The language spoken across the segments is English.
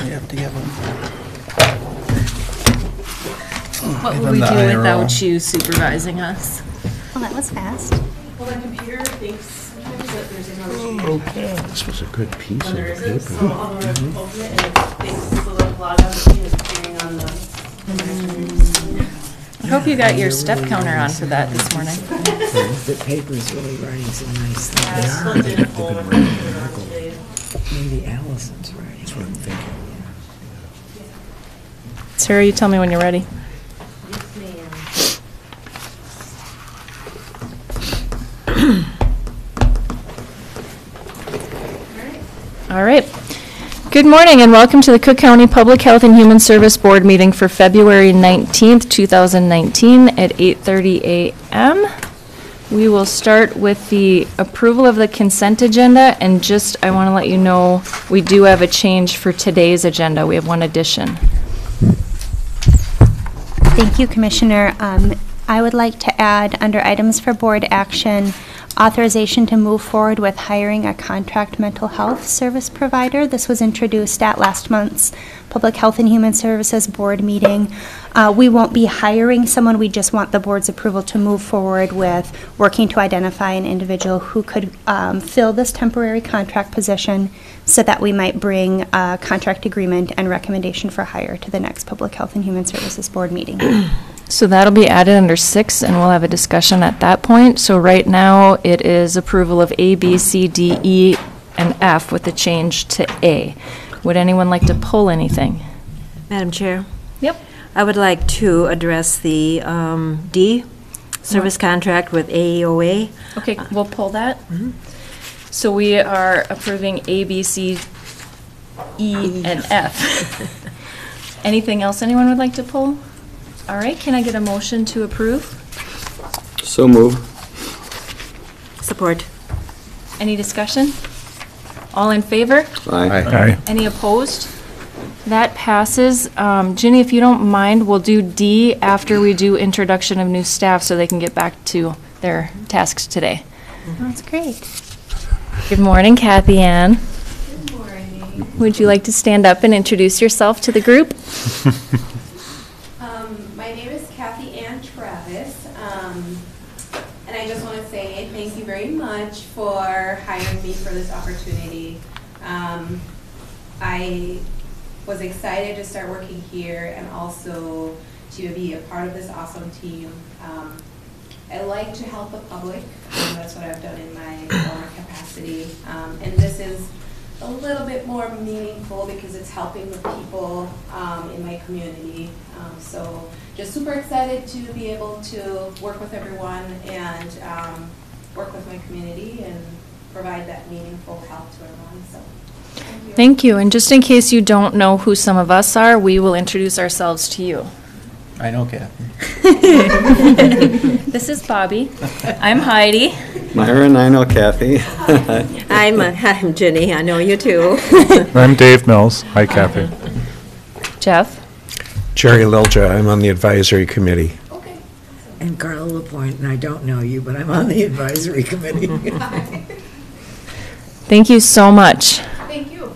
You have to give them. What would we do without you supervising us? Well, that was fast. Well, the computer thinks sometimes that there's another sheet. Okay. This was a good piece When there of isn't, so paper. I'll open it and it thinks the little log on the sheet is appearing on the. I hope you got your step counter on for that this morning. The paper's really writing some nice things. Yeah, it's flipped in a folder for today. Maybe Allison's writing. That's what I'm thinking. Sarah, you tell me when you're ready. Yes, ma'am. All right. Good morning and welcome to the Cook County Public Health and Human Service Board meeting for February 19th, 2019 at 8:30 a.m. We will start with the approval of the consent agenda, and just I want to let you know we do have a change for today's agenda. We have one addition. Thank you, Commissioner. I would like to add under items for board action, authorization to move forward with hiring a contract mental health service provider. This was introduced at last month's Public Health and Human Services Board meeting. We won't be hiring someone, we just want the board's approval to move forward with working to identify an individual who could fill this temporary contract position so that we might bring a contract agreement and recommendation for hire to the next Public Health and Human Services Board meeting. So that'll be added under 6, and we'll have a discussion at that point. So right now, it is approval of A, B, C, D, E, and F with the change to A. Would anyone like to pull anything? Madam Chair, Yep. I would like to address the D, service contract with AEOA. Okay, we'll pull that. So we are approving A, B, C, E, and F. Anything else anyone would like to pull? All right, can I get a motion to approve? So move. Support. Any discussion? All in favor? Aye. Any opposed? That passes. Ginny, if you don't mind, we'll do D after we do introduction of new staff so they can get back to their tasks today. That's great. Good morning, Kathy Ann. Good morning. Would you like to stand up and introduce yourself to the group? My name is Kathy Ann Travis, and I just want to say thank you very much for hiring me for this opportunity. I was excited to start working here and also to be a part of this awesome team. I like to help the public. That's what I've done in my former capacity, and this is a little bit more meaningful because it's helping the people in my community. So just super excited to be able to work with everyone and work with my community and provide that meaningful help to everyone. So thank you. Thank you. And just in case you don't know who some of us are, we will introduce ourselves to you. I know, Kathy. This is Bobby. I'm Heidi. Myron, I know Kathy. I'm Ginny, I know you too. I'm Dave Mills. Hi, Kathy. Jeff. Jerry Lilja, I'm on the advisory committee. Okay. And Carla LaPointe, and I don't know you, but I'm on the advisory committee. Thank you so much. Thank you.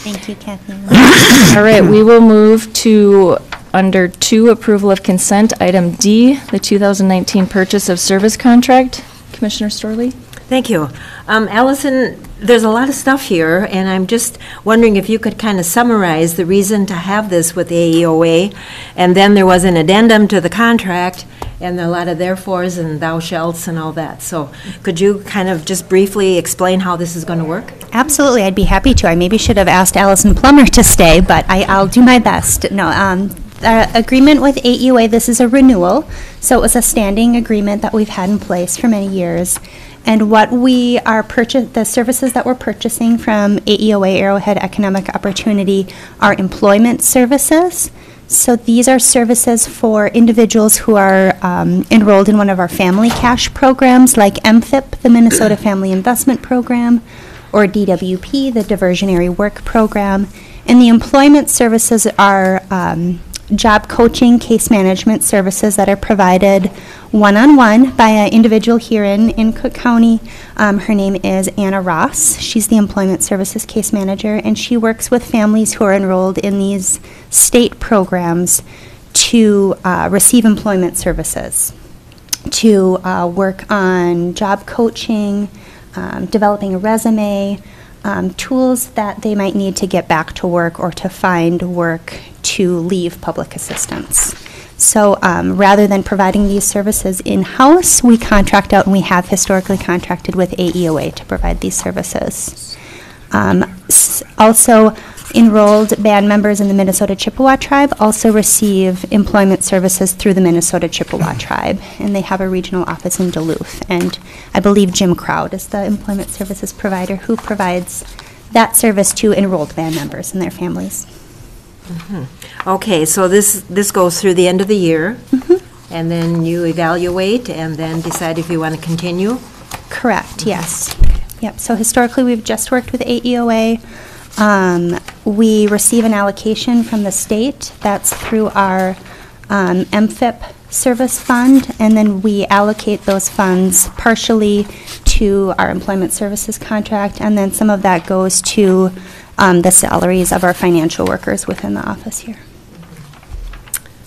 Thank you, Kathy. All right, we will move to under 2, approval of consent, item D, the 2019 purchase of service contract. Commissioner Storley? Thank you. Allison, there's a lot of stuff here, and I'm just wondering if you could kind of summarize the reason to have this with AEOA. And then there was an addendum to the contract, and a lot of therefores and thou shalts and all that. So could you kind of just briefly explain how this is going to work? Absolutely, I'd be happy to. I maybe should have asked Allison Plummer to stay, but I'll do my best. No, agreement with AEOA, this is a renewal, so it was a standing agreement that we've had in place for many years. And what we are the services that we're purchasing from AEOA, Arrowhead Economic Opportunity, are employment services. So these are services for individuals who are enrolled in one of our family cash programs, like MFIP, the Minnesota Family Investment Program, or DWP, the Diversionary Work Program. And the employment services are job coaching, case management services that are provided one-on-one by an individual here in Cook County. Her name is Anna Ross. She's the Employment Services Case Manager, and she works with families who are enrolled in these state programs to receive employment services, to work on job coaching, developing a resume, tools that they might need to get back to work or to find work to leave public assistance. So rather than providing these services in-house, we contract out, and we have historically contracted with AEOA to provide these services. Also, enrolled band members in the Minnesota Chippewa Tribe also receive employment services through the Minnesota Chippewa Tribe, and they have a regional office in Duluth. And I believe Jim Crowd is the employment services provider who provides that service to enrolled band members and their families. Okay, so this goes through the end of the year, and then you evaluate and then decide if you want to continue? Correct, yes. Yep, so historically, we've just worked with AEOA. We receive an allocation from the state. That's through our MFIP service fund, and then we allocate those funds partially to our employment services contract, and then some of that goes to the salaries of our financial workers within the office here.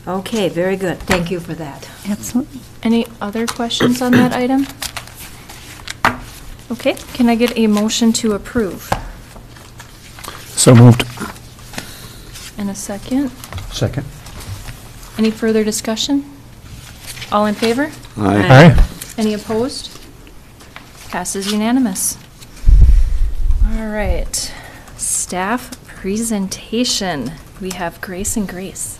Okay, very good. Thank you for that. Absolutely. Any other questions on that item? Okay, can I get a motion to approve? So moved. And a second? Second. Any further discussion? All in favor? Aye. Any opposed? Passes unanimous. All right, staff presentation. We have Grace and Grace.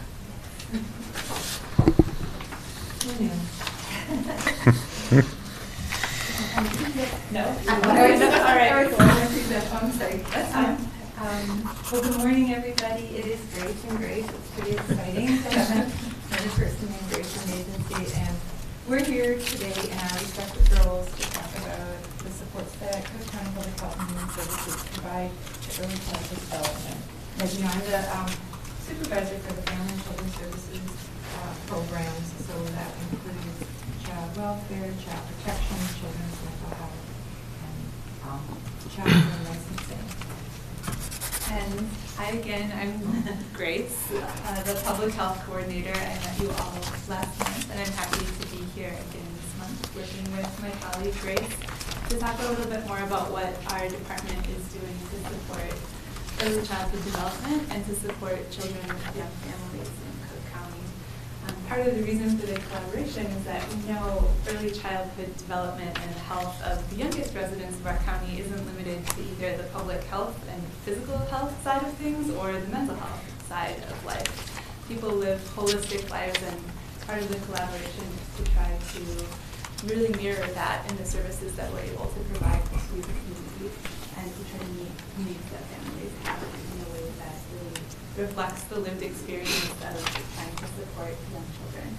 No? All right. I'm sorry. That's fine. Well, good morning, everybody. It is Grace and Grace. It's pretty exciting to have another person named Grace in the agency. And we're here today in our respective roles to talk about the supports that Cook County Public Health and Human Services provide to early childhood development. As you know, I'm the supervisor for the Family and Children's Services programs, so that includes child welfare, child protection, children's mental health, and child care licensing. And I'm Grace, the public health coordinator. I met you all last month, and I'm happy to be here again this month working with my colleague Grace to talk a little bit more about what our department is doing to support early childhood development and to support children and young families in Cook County. Part of the reason for the collaboration is that we know early childhood development and health of the youngest residents of our county isn't limited to either the public health and physical health side of things or the mental health side of life. People live holistic lives, and part of the collaboration is to try to really mirror that in the services that we're able to provide to the community and to try to meet needs that families have in a way that really reflects the lived experience of trying to support young children.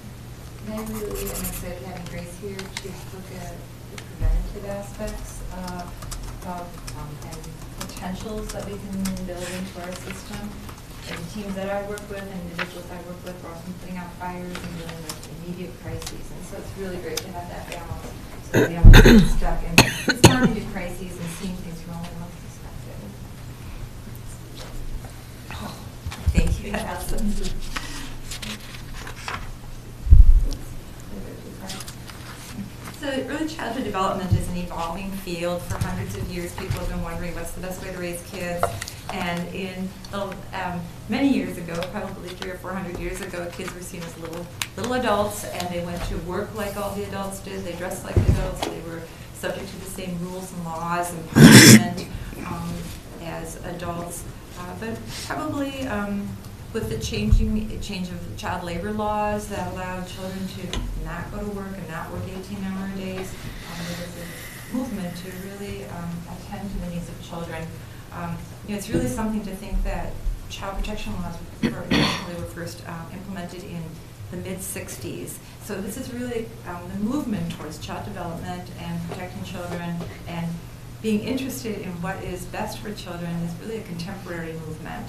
And I really am excited having Grace here to look at the preventative aspects and potentials that we can build into our system. And the teams that I work with and individuals I work with are often putting out fires and dealing with immediate crises. And so it's really great to have that balance so that we don't get stuck in responding to crises and seeing things from only one perspective. Thank you. So early childhood development is an evolving field. For hundreds of years, people have been wondering what's the best way to raise kids. And in many years ago, probably 300 or 400 years ago, kids were seen as little adults, and they went to work like all the adults did. They dressed like adults. They were subject to the same rules and laws and punishment as adults. But probably with the change of child labor laws that allowed children to not go to work and not work 18-hour days, there was a movement to really attend to the needs of children. It's really something to think that child protection laws were first implemented in the mid-'60s. So this is really the movement towards child development and protecting children and being interested in what is best for children is really a contemporary movement.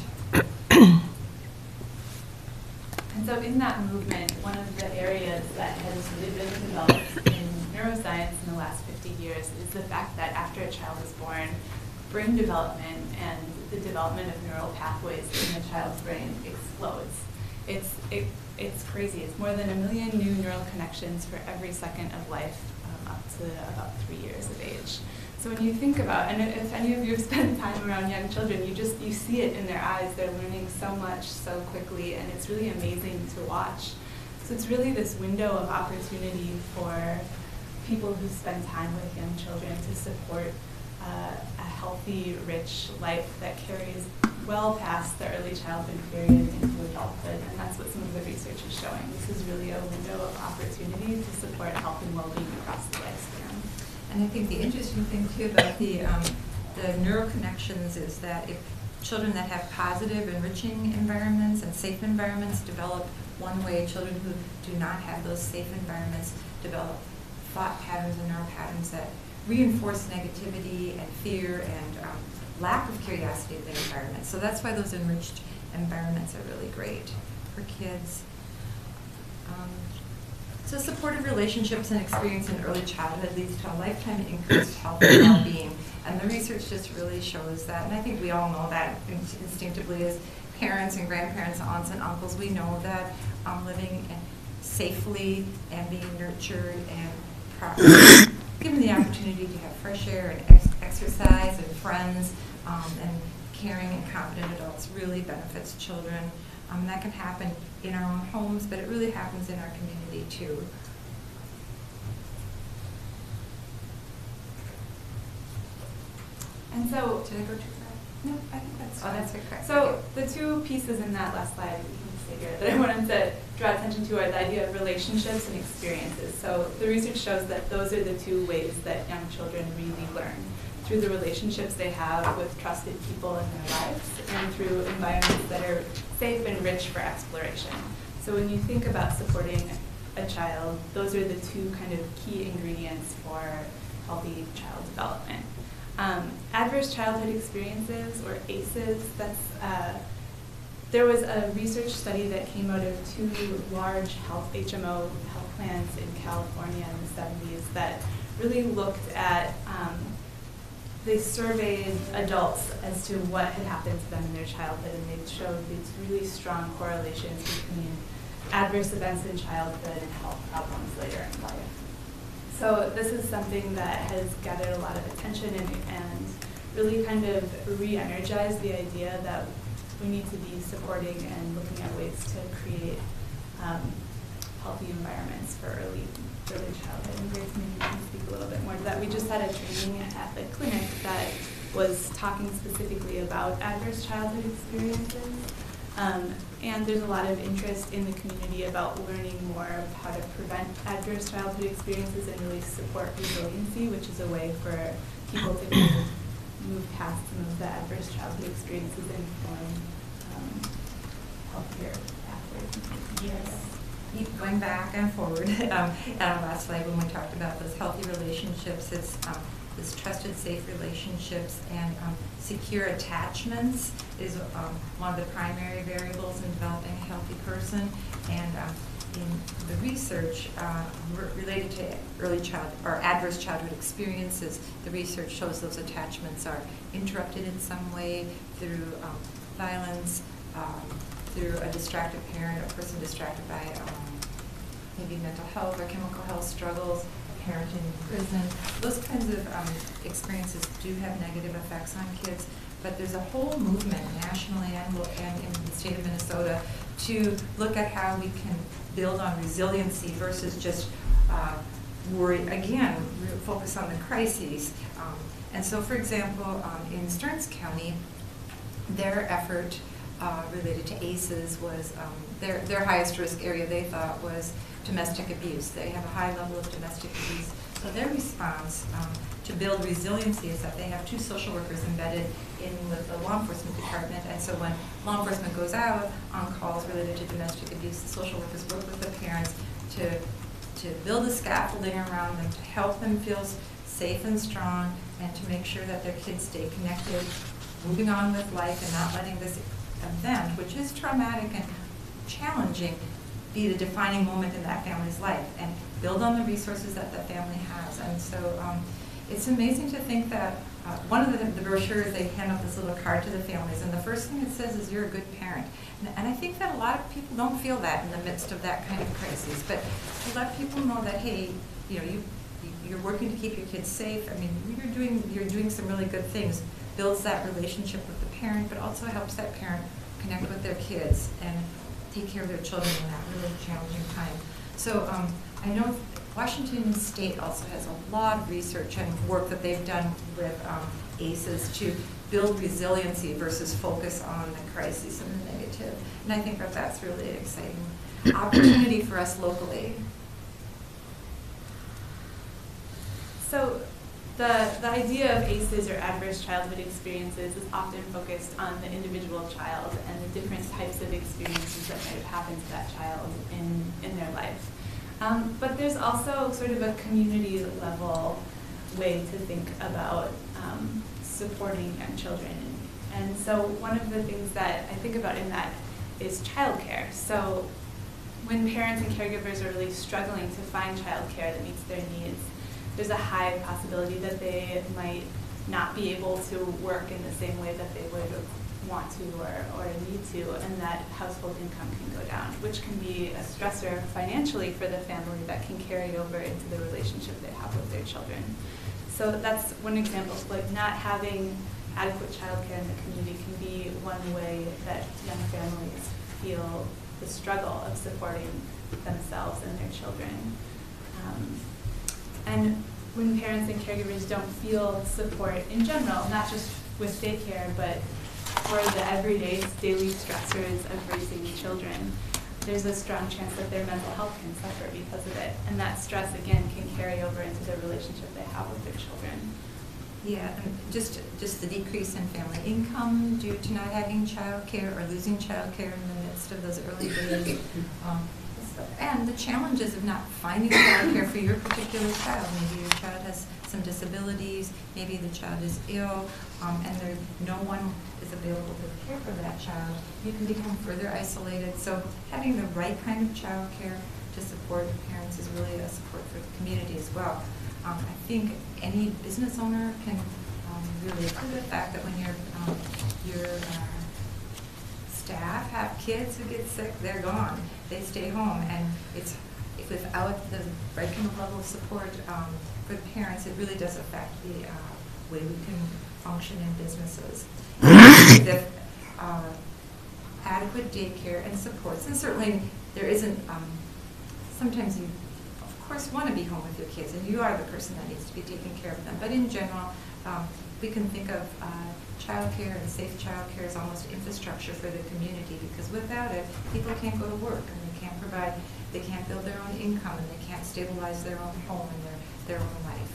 And so in that movement, one of the areas that has really been developed in neuroscience in the last 50 years is the fact that after a child is born, brain development and the development of neural pathways in the child's brain explodes. It's crazy. It's more than 1 million new neural connections for every second of life up to about 3 years of age. So when you think about, and if any of you have spent time around young children, you see it in their eyes. They're learning so much so quickly, and it's really amazing to watch. So it's really this window of opportunity for people who spend time with young children to support a healthy, rich life that carries well past the early childhood period into adulthood, and that's what some of the research is showing. This is really a window of opportunity to support health and well-being across the lifespan. And I think the interesting thing too about the neural connections is that if children that have positive, enriching environments and safe environments develop one way, children who do not have those safe environments develop thought patterns and neural patterns that reinforce negativity and fear and lack of curiosity in the environment. So that's why those enriched environments are really great for kids. So supportive relationships and experience in early childhood leads to a lifetime increased health and well-being. And the research just really shows that. And I think we all know that instinctively as parents and grandparents, aunts and uncles. We know that living safely and being nurtured and given the opportunity to have fresh air and exercise and friends and caring and confident adults really benefits children. That can happen in our own homes, but it really happens in our community too. And so, did I go too far? No, I think that's fine. Oh, that's correct. So the two pieces in that last slide that I wanted to draw attention to are the idea of relationships and experiences. So the research shows that those are the two ways that young children really learn, through the relationships they have with trusted people in their lives and through environments that are safe and rich for exploration. So when you think about supporting a child, those are the two kind of key ingredients for healthy child development. Adverse childhood experiences, or ACEs, there was a research study that came out of two large HMO health plans in California in the 70s that really looked at, they surveyed adults as to what had happened to them in their childhood, and they showed these really strong correlations between adverse events in childhood and health problems later in life. So this is something that has gathered a lot of attention and really kind of re-energized the idea that we need to be supporting and looking at ways to create healthy environments for early childhood. And Grace, maybe you can speak a little bit more to that. We just had a training at the clinic that was talking specifically about adverse childhood experiences. And there's a lot of interest in the community about learning more of how to prevent adverse childhood experiences and really support resiliency, which is a way for people to kind of move past some of the adverse childhood experiences and form healthier pathways. Yes. Keep going back and forward. At our last slide, when we talked about those healthy relationships, it's this trusted, safe relationships and secure attachments is one of the primary variables in developing a healthy person. And in the research related to early childhood or adverse childhood experiences, the research shows those attachments are interrupted in some way through violence, through a distracted parent, a person distracted by maybe mental health or chemical health struggles, a parent in prison. Those kinds of experiences do have negative effects on kids, but there's a whole movement nationally and in the state of Minnesota to look at how we can build on resiliency versus just worry, again, focus on the crises. And so, for example, in Stearns County, their effort related to ACEs was their highest risk area they thought was domestic abuse. They have a high level of domestic abuse. So their response to build resiliency is that they have 2 social workers embedded in with the law enforcement department. And so when law enforcement goes out on calls related to domestic abuse, the social workers work with the parents to build a scaffolding around them, to help them feel safe and strong, and to make sure that their kids stay connected, moving on with life and not letting this event, which is traumatic and challenging be the defining moment in that family's life and build on the resources that the family has. And so it's amazing to think that one of the brochures, they hand out this little card to the families, and the first thing it says is you're a good parent. And I think that a lot of people don't feel that in the midst of that kind of crisis, but to let people know that, hey, you know, you're working to keep your kids safe. I mean, you're doing some really good things, builds that relationship with the parent, but also helps that parent connect with their kids and take care of their children in that really challenging time. So I know Washington State also has a lot of research and work that they've done with ACEs to build resiliency versus focus on the crisis and the negative. And I think that that's really an exciting opportunity for us locally. So the idea of ACEs, or adverse childhood experiences, is often focused on the individual child and the different types of experiences that might have happened to that child in their life. But there's also sort of a community level way to think about supporting young children. And so one of the things that I think about in that is childcare. So when parents and caregivers are really struggling to find childcare that meets their needs, there's a high possibility that they might not be able to work in the same way that they would want to or need to, and that household income can go down, which can be a stressor financially for the family that can carry over into the relationship they have with their children. So that's one example. Like, not having adequate childcare in the community can be one way that young families feel the struggle of supporting themselves and their children. And when parents and caregivers don't feel support in general, not just with daycare, but for the everyday daily stressors of raising children, there's a strong chance that their mental health can suffer because of it. And that stress, again, can carry over into the relationship they have with their children. Yeah, and just the decrease in family income due to not having childcare or losing childcare in the midst of those early days. And the challenges of not finding childcare for your particular child. Maybe your child has some disabilities, maybe the child is ill, and no one is available to care for that child. You can become further isolated. So having the right kind of childcare to support parents is really a support for the community as well. I think any business owner can really approve the fact that when your staff have kids who get sick, they're gone. They stay home, and it's without the right kind of level of support for the parents, it really does affect the way we can function in businesses. That adequate daycare and supports, and certainly there isn't. Sometimes you, of course, want to be home with your kids, and you are the person that needs to be taking care of them. But in general, we can think of childcare and safe childcare as almost infrastructure for the community, because without it, people can't go to work, and they can't build their own income, and they can't stabilize their own home and their own life.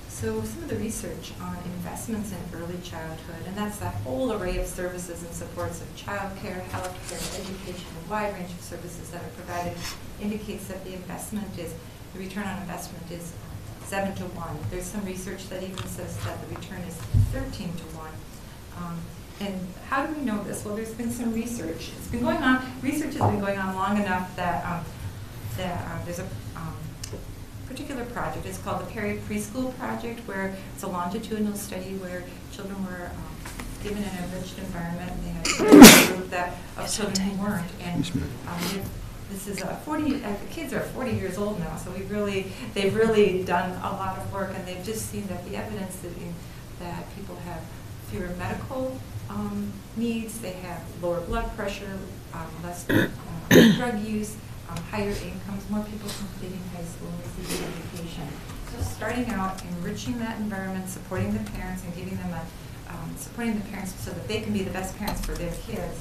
So some of the research on investments in early childhood, and that's that whole array of services and supports of childcare, healthcare, education, a wide range of services that are provided, indicates that the return on investment is 7 to 1. There's some research that even says that the return is 13 to 1. And how do we know this? Well, there's been some research. It's been going on. Research has been going on long enough that there's a particular project. It's called the Perry Preschool Project, where it's a longitudinal study where children were given an enriched environment, and they had a group of children who weren't. And this is 40. The kids are 40 years old now, so they've really done a lot of work, and they've just seen that the evidence that people have fewer medical needs, they have lower blood pressure, less drug use, higher incomes, more people completing high school and receiving education. So starting out, enriching that environment, supporting the parents, and giving them supporting the parents so that they can be the best parents for their kids,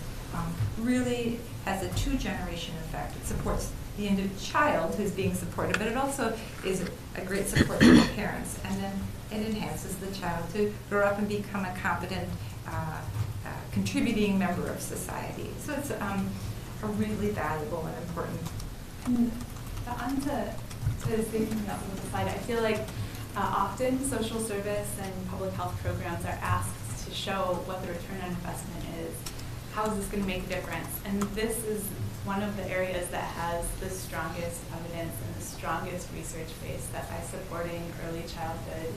really has a 2-generation effect. It supports the child who's being supported, but it also is a great support for the parents. And then it enhances the child to grow up and become a competent, contributing member of society. So it's a really valuable and important. And on to say something else on the side, I feel like often social service and public health programs are asked to show what the return on investment is. how is this going to make a difference? And this is one of the areas that has the strongest evidence and the strongest research base that by supporting early childhood,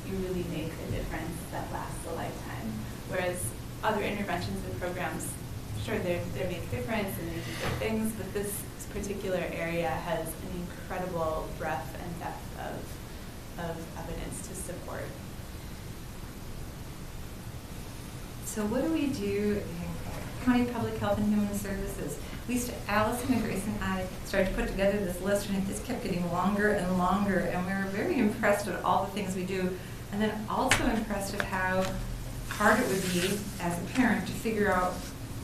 you really make a difference that lasts a lifetime. Whereas other interventions and programs, sure, they make a difference and they do good things, but this particular area has an incredible breadth and depth of evidence to support. So what do we do in County Public Health and Human Services? We used to, Allison and Grace and I started to put together this list, and it just kept getting longer and longer, and we were very impressed with all the things we do, and then also impressed at how hard it would be as a parent to figure out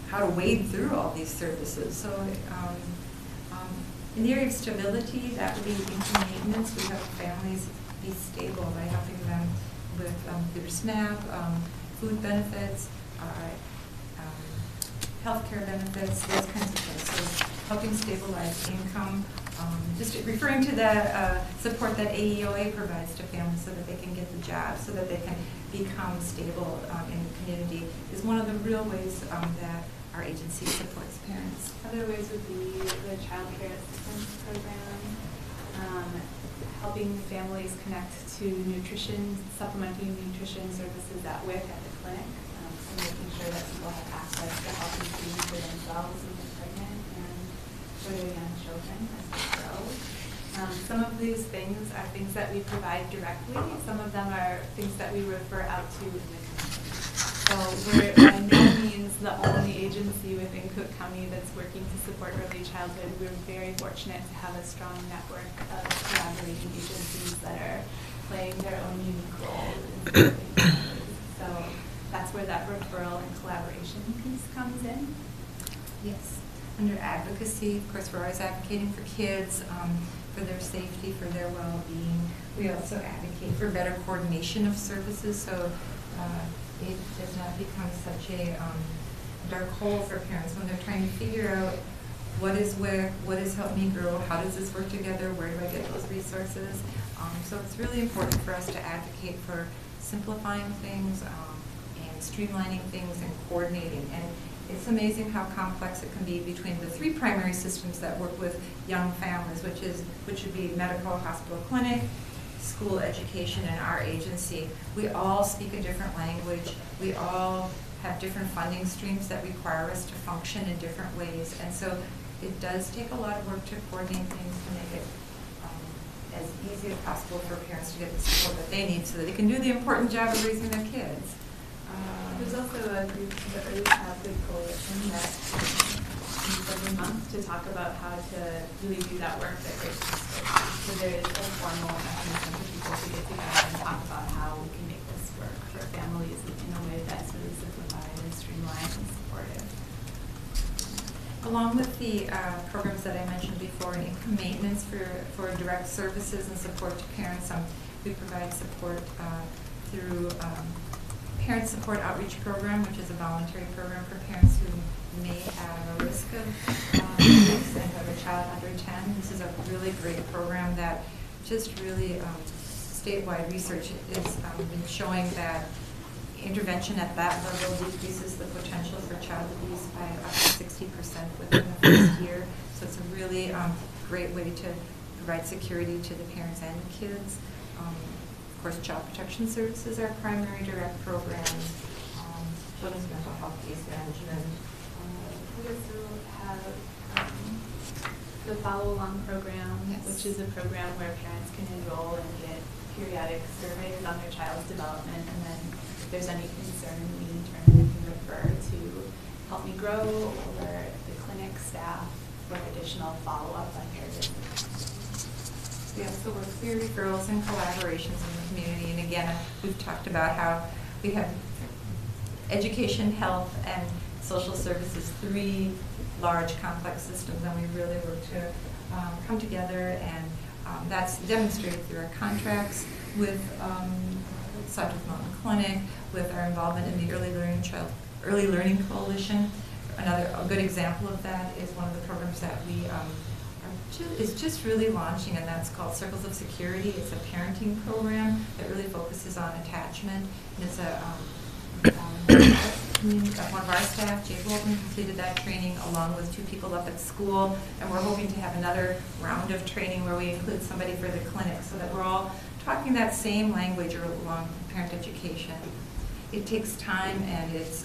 how to wade through all these services. So in the area of stability, that would be income maintenance. We help families be stable by helping them with their SNAP, food benefits, healthcare benefits, those kinds of things. So helping stabilize income, just referring to the support that AEOA provides to families so that they can get the job, so that they can become stable in the community is one of the real ways that our agency supports parents. Other ways would be the child care assistance program, helping families connect to nutrition, supplementing nutrition services at WIC at the clinic, so making sure that people have access to healthy food for themselves when they're pregnant and for their young children as they grow. Some of these things are things that we provide directly. Some of them are things that we refer out to in the community. So we're by no means the only agency within Cook County that's working to support early childhood. We're very fortunate to have a strong network of collaborating agencies that are playing their own unique role in supporting families. So that's where that referral and collaboration piece comes in. Yes. Under advocacy, of course, we're always advocating for kids, for their safety, for their well-being. We also advocate for better coordination of services, so it does not become such a dark hole for parents when they're trying to figure out what is WIC, what is Help Me Grow, how does this work together, where do I get those resources. So it's really important for us to advocate for simplifying things and streamlining things and coordinating. And it's amazing how complex it can be between the three primary systems that work with young families, which would be medical, hospital, clinic, school education, and our agency. We all speak a different language. We all have different funding streams that require us to function in different ways. And so it does take a lot of work to coordinate things to make it as easy as possible for parents to get the support that they need so that they can do the important job of raising their kids. There's also a group, the Early Childhood Coalition, that meets every month to talk about how to really do that work that Grace just spoke to. So there is a formal mechanism for people to get together and talk about how we can make this work for families in a way that's really simplified and streamlined and supportive. Along with the programs that I mentioned before, and income maintenance for direct services and support to parents, we provide support through Parent Support Outreach Program, which is a voluntary program for parents who may have a risk of abuse and have a child under 10. This is a really great program that just really statewide research has been showing that intervention at that level decreases the potential for child abuse by up to 60% within the first year. So it's a really great way to provide security to the parents and the kids. Of course, Child Protection Services are primary direct programs. Children's mental health case management. We also have the Follow Along program, yes, which is a program where parents can enroll and get periodic surveys on their child's development, and then if there's any concern, we in turn can refer to Help Me Grow or the clinic staff for additional follow-up on care visits. We also work through referrals and collaborations in the community. And again, we've talked about how we have education, health, and social services, three large complex systems, and we really work to come together, and that's demonstrated through our contracts with Southwick Mountain Clinic, with our involvement in the Early Learning Coalition. A good example of that is one of the programs that we is just really launching, and that's called Circles of Security. It's a parenting program that really focuses on attachment, and it's a one of our staff, Jay Bolton, completed that training along with 2 people up at school, and we're hoping to have another round of training where we include somebody for the clinic so that we're all talking that same language along parent education. It takes time, and it's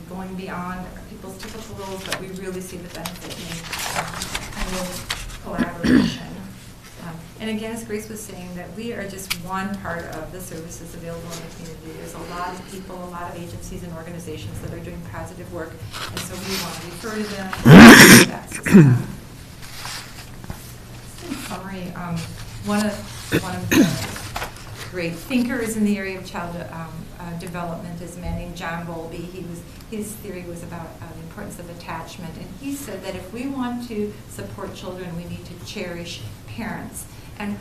going beyond people's typical roles, but we really see the benefit in kind of collaboration. And again, as Grace was saying, that we are just one part of the services available in the community. There's a lot of people, a lot of agencies and organizations that are doing positive work, and so we want to refer to them. In summary, one of the great thinkers in the area of child development is a man named John Bowlby. His theory was about the importance of attachment, and he said that if we want to support children, we need to cherish parents. And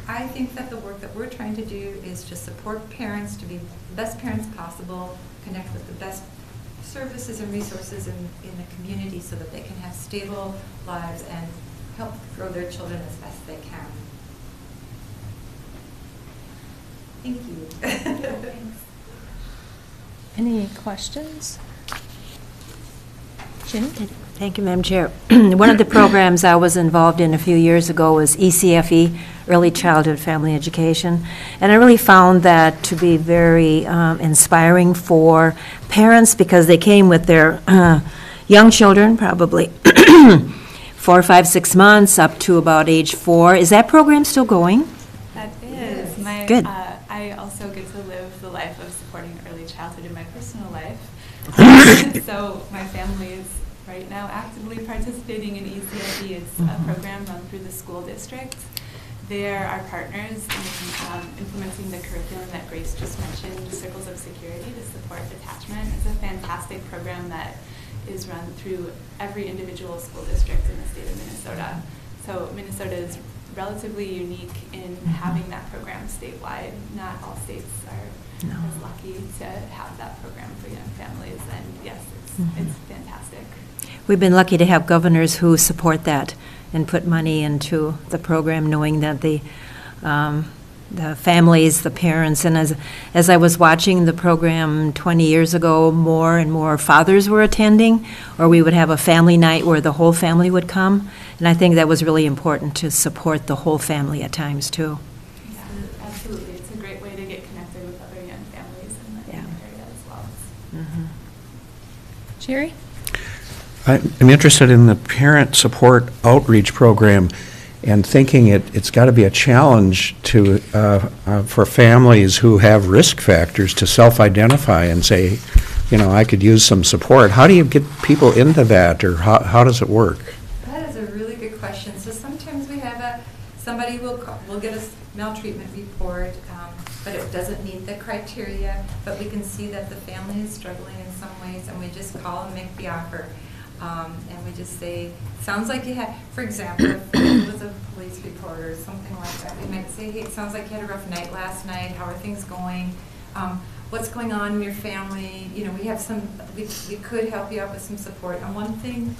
I think that the work that we're trying to do is to support parents to be the best parents possible, connect with the best services and resources in the community so that they can have stable lives and help grow their children as best they can. Thank you. Thanks. Any questions? Jenny? Thank you, Madam Chair. One of the programs I was involved in a few years ago was ECFE, Early Childhood Family Education, and I really found that to be very inspiring for parents because they came with their young children, probably 4, 5, 6 months, up to about age 4. Is that program still going? That is. Good. I also get to live the life of supporting early childhood in my personal life. So my family is right now actively participating in ECFE. It's a program run through the school district. They're our partners in implementing the curriculum that Grace just mentioned, Circles of Security to support attachment. It's a fantastic program that is run through every individual school district in the state of Minnesota. So Minnesota is relatively unique in having that program statewide. Not all states are as lucky to have that program for young families, and yes, it's fantastic. We've been lucky to have governors who support that and put money into the program, knowing that the families, the parents, and as I was watching the program 20 years ago, more and more fathers were attending, or we would have a family night where the whole family would come, and I think that was really important to support the whole family at times, too. Yeah, absolutely. It's a great way to get connected with other young families in the area as well. Jerry? I'm interested in the parent support outreach program and thinking it's got to be a challenge to for families who have risk factors to self-identify and say, you know, I could use some support. How do you get people into that, or how does it work? That is a really good question. So sometimes we have somebody will get a maltreatment report, but it doesn't meet the criteria, but we can see that the family is struggling in some ways, and we just call and make the offer. And we just say, sounds like you had, for example, if it was a police report or something like that, we might say, hey, it sounds like you had a rough night last night. How are things going? What's going on in your family? You know, we have we could help you out with some support. And one thing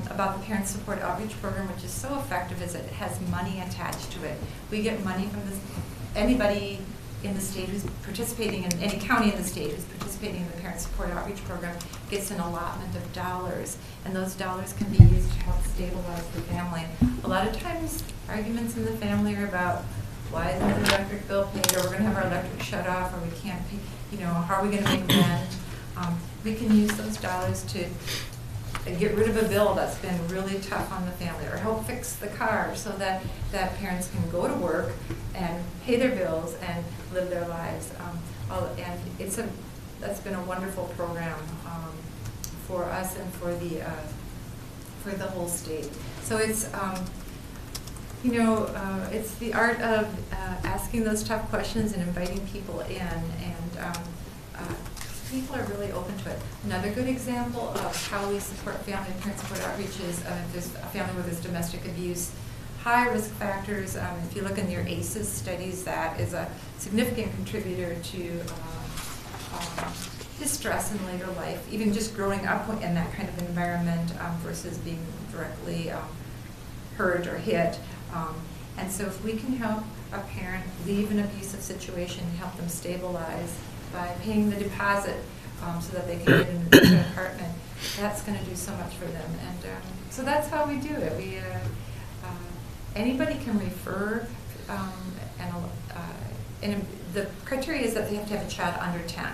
about the Parent Support Outreach Program, which is so effective, is that it has money attached to it. We get money from anybody in the state who's participating, in any county in the state who's participating in the Parent Support Outreach Program gets an allotment of dollars, and those dollars can be used to help stabilize the family. A lot of times, arguments in the family are about, why isn't the electric bill paid, or we're going to have our electric shut off, or we can't pay, you know, how are we going to make rent? We can use those dollars to get rid of a bill that's been really tough on the family, or help fix the car so that parents can go to work and pay their bills and live their lives. And that's been a wonderful program for us and for the whole state. So it's it's the art of asking those tough questions and inviting people in, and people are really open to it. Another good example of how we support family and parent support outreach is there's a family where there's domestic abuse. High risk factors, if you look in your ACEs studies, that is a significant contributor to distress in later life, even just growing up in that kind of environment versus being directly hurt or hit. And so if we can help a parent leave an abusive situation and help them stabilize by paying the deposit so that they can get into an apartment. That's going to do so much for them. And so that's how we do it. We anybody can refer, and the criteria is that they have to have a child under 10,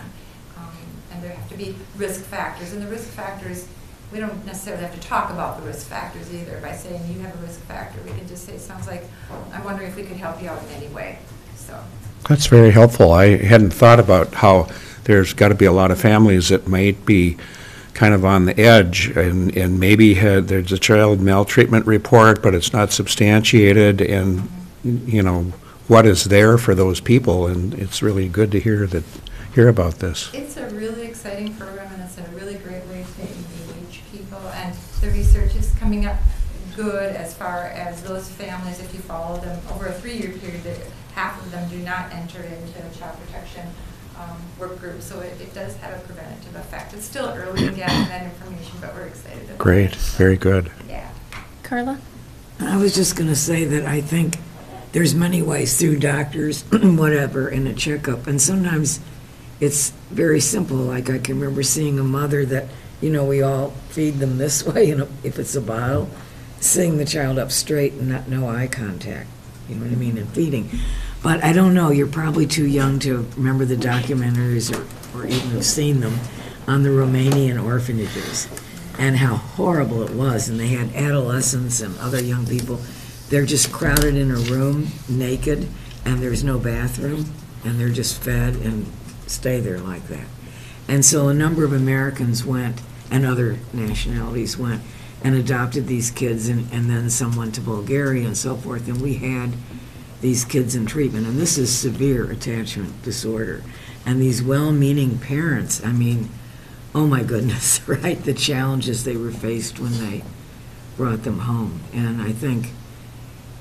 and there have to be risk factors. And the risk factors, we don't necessarily have to talk about the risk factors either by saying you have a risk factor. We can just say, sounds like, I'm wondering if we could help you out in any way. So That's very helpful. I hadn't thought about how there's got to be a lot of families that might be kind of on the edge, and maybe there's a child maltreatment report, but it's not substantiated, and, you know, what is there for those people, and it's really good to hear about this. it's a really exciting program, and it's a really great way to engage people. And the research is coming up good as far as those families, if you follow them over a 3-year period, that half of them do not enter into a child protection work group. So it does have a preventative effect. It's still early in getting that information, but we're excited about it. Great, very good. Yeah. Carla? I was just going to say that I think there's many ways through doctors, whatever, in a checkup. And sometimes it's very simple. Like I can remember seeing a mother that, you know, we all feed them this way, you know, if it's a bottle, sitting the child up straight and no eye contact, you know what I mean, and feeding. But I don't know, you're probably too young to remember the documentaries or even have seen them on the Romanian orphanages and how horrible it was. And they had adolescents and other young people. They're just crowded in a room, naked, and there's no bathroom, and they're just fed and stay there like that. And so a number of Americans went, and other nationalities went, and adopted these kids, and then some went to Bulgaria and so forth, and we had these kids in treatment. And this is severe attachment disorder. And these well-meaning parents, I mean, oh my goodness, right? The challenges they were faced when they brought them home. And I think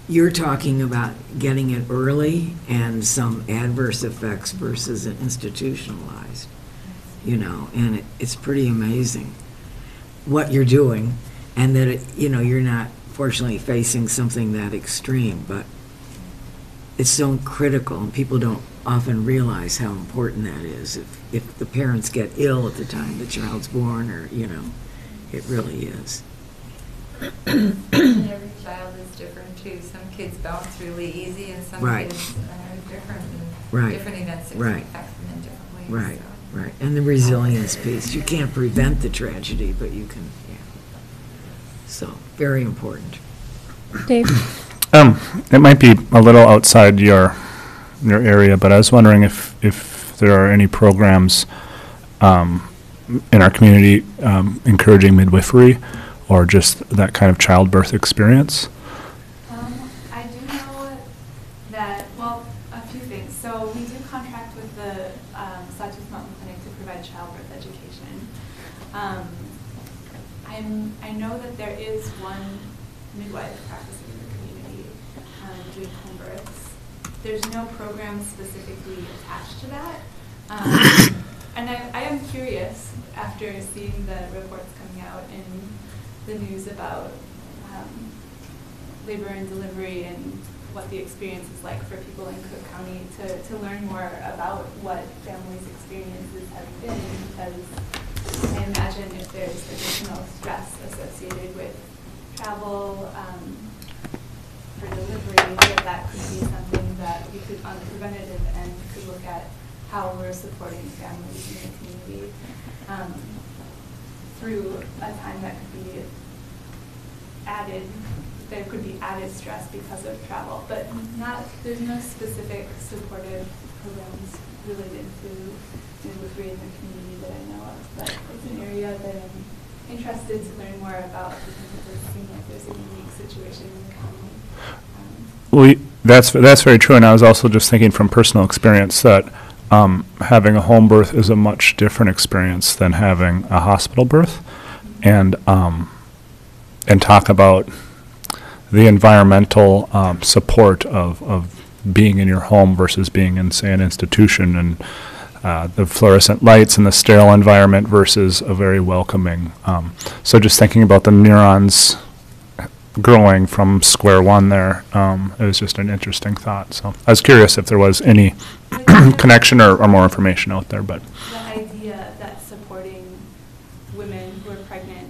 you're talking about getting it early and some adverse effects versus an institutionalized, you know, and it's pretty amazing what you're doing, and that, you know, you're not fortunately facing something that extreme, but it's so critical, and people don't often realize how important that is. If the parents get ill at the time the child's born, or, you know, it really is. And every child is different too. Some kids bounce really easy, and some Right. kids are different, and Right. different events that Right. affect them in different ways. Right, so. right. And the resilience piece. You can't prevent the tragedy, but you can, yeah. So, very important. Dave? It might be a little outside your area, but I was wondering if there are any programs in our community encouraging midwifery or just that kind of childbirth experience. I do know that, well, a few things. So we do contract with the Sawtooth Mountain Clinic to provide childbirth education. I know that there is one midwife practicing in the community doing home births. There's no program specifically attached to that. And I am curious, after seeing the reports coming out in the news about labor and delivery and what the experience is like for people in Cook County, to learn more about what families' experiences have been, because I imagine if there's additional stress associated with travel for delivery, that could be something that we could, on the preventative end, could look at how we're supporting families in the community through a time that could be added. There could be added stress because of travel, but there's no specific supportive programs related to midwifery in the community that I know of, but it's an area that I'm interested to learn more about, because it does seem like there's a unique situation in the county. Well, that's very true, and I was also just thinking from personal experience that having a home birth is a much different experience than having a hospital birth, and talk about the environmental support of being in your home versus being in, say, an institution, and the fluorescent lights and the sterile environment versus a very welcoming. So just thinking about the neurons growing from square one there. It was just an interesting thought. So I was curious if there was any connection or more information out there, but. The idea that supporting women who are pregnant,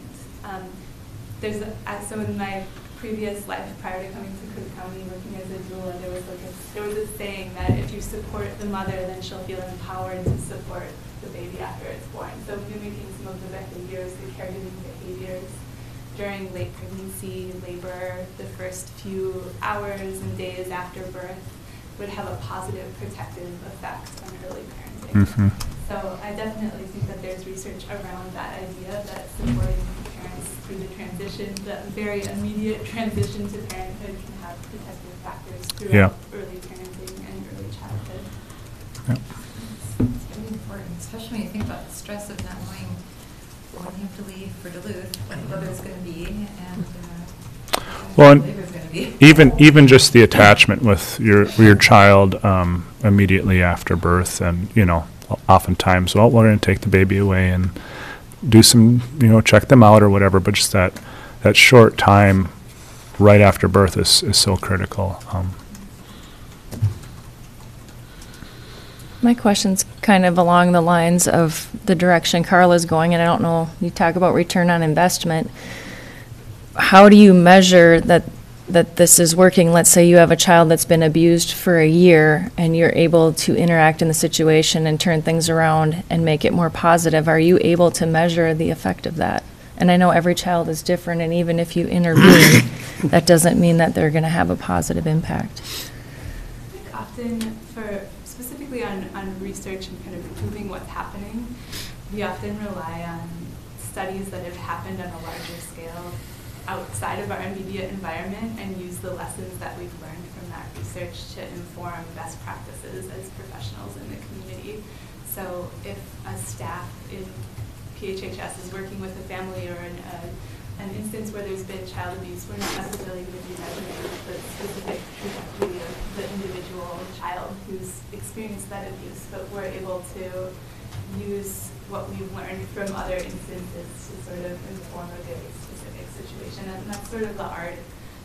so in my previous life prior to coming to Cook County working as a doula, there was a saying that if you support the mother, then she'll feel empowered to support the baby after it's born. So mimicking some of the behaviors, the caregiving behaviors during late pregnancy, labor, the first few hours and days after birth would have a positive protective effect on early parenting. Mm-hmm. So I definitely think that there's research around that idea that supporting parents through the transition, the very immediate transition to parenthood can have protective factors throughout early parenting and early childhood. Yeah. It's really important, especially when you think about the stress of not knowing when you have to leave for Duluth, whether it's going to be, and well, labor is going to be. Even just the attachment with your child immediately after birth, and oftentimes, well, we're going to take the baby away and do some, check them out or whatever. But just that short time right after birth is so critical. My question's kind of along the lines of the direction Carla's going, and I don't know, you talk about return on investment. How do you measure that this is working? Let's say you have a child that's been abused for a year and you're able to interact in the situation and turn things around and make it more positive. Are you able to measure the effect of that? And I know every child is different, and even if you intervene, that doesn't mean that they're going to have a positive impact. I think often specifically on research and kind of proving what's happening, we often rely on studies that have happened on a larger scale outside of our immediate environment and use the lessons that we've learned from that research to inform best practices as professionals in the community. So if a staff in PHHS is working with a family or an instance where there's been child abuse, we're not necessarily going to be measuring the specific trajectory of the individual child who's experienced that abuse, but we're able to use what we've learned from other instances to sort of inform a very specific situation. And that's sort of the art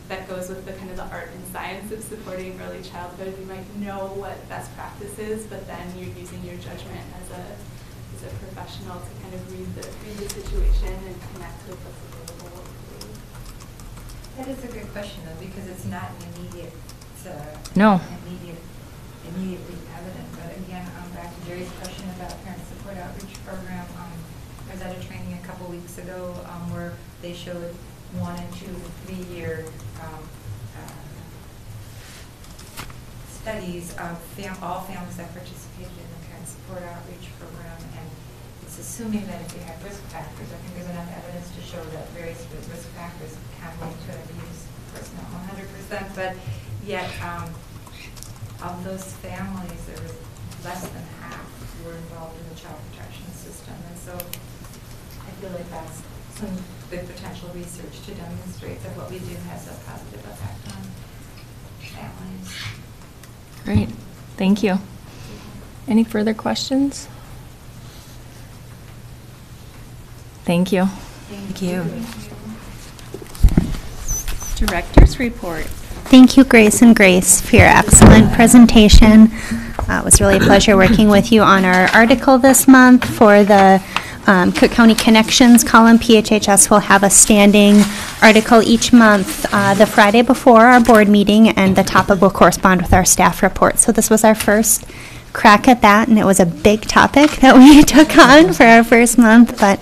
that goes with the kind of the art and science of supporting early childhood. You might know what best practice is, but then you're using your judgment as a professional to kind of read the situation and connect with what's available. That is a good question, though, because it's not an immediate, immediately evident. But again, back to Jerry's question about parent support outreach program. I was at a training a couple weeks ago where they showed 1 and 2 and 3 year studies of all families that participated in the parent support outreach program, and it's assuming that if they have risk factors. I think there's enough evidence to show that various risk factors can lead to abuse. Of course, not 100%, but yet of those families, there was less than half who were involved in the child protection system, and so I feel like that's some good potential research to demonstrate that what we do has a positive effect on families. Great, thank you. Any further questions? Thank you. Thank you. Director's report. Thank you, Grace and Grace, for your excellent presentation. It was really a pleasure working with you on our article this month for the Cook County Connections column. PHHS will have a standing article each month, the Friday before our board meeting, and the topic will correspond with our staff report. So this was our first crack at that, and it was a big topic that we took on for our first month, but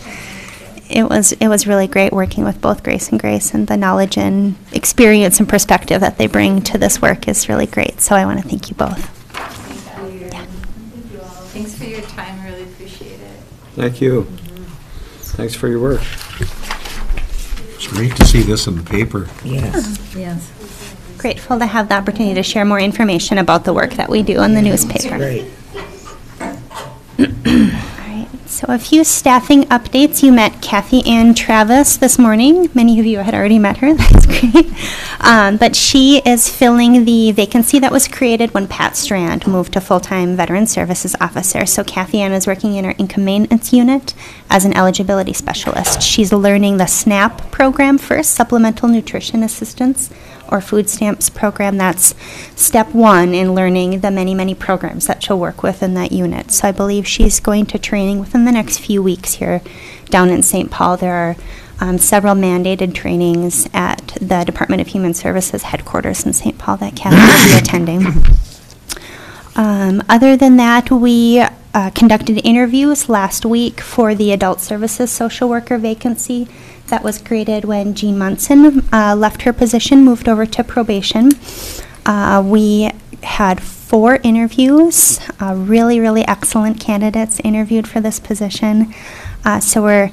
it was really great working with both Grace and Grace, and the knowledge and experience and perspective that they bring to this work is really great. So I want to thank you both. Thanks for your time. I really appreciate it. Thank you. Thanks for your work. It's great to see this in the paper. Yes. Yes. Grateful to have the opportunity to share more information about the work that we do in the newspaper. Great. All right. So a few staffing updates. You met Kathy Ann Travis this morning. Many of you had already met her. That's great. But she is filling the vacancy that was created when Pat Strand moved to full-time Veteran Services Officer. So Kathy Ann is working in our income maintenance unit as an eligibility specialist. She's learning the SNAP program first, Supplemental Nutrition Assistance, or food stamps program. That's step one in learning the many, many programs that she'll work with in that unit. So I believe she's going to training within the next few weeks here down in St. Paul. There are several mandated trainings at the Department of Human Services headquarters in St. Paul that Kathy will be attending. Other than that, we conducted interviews last week for the Adult Services Social Worker vacancy that was created when Jean Munson left her position, moved over to probation. We had 4 interviews, really, really excellent candidates interviewed for this position. So we're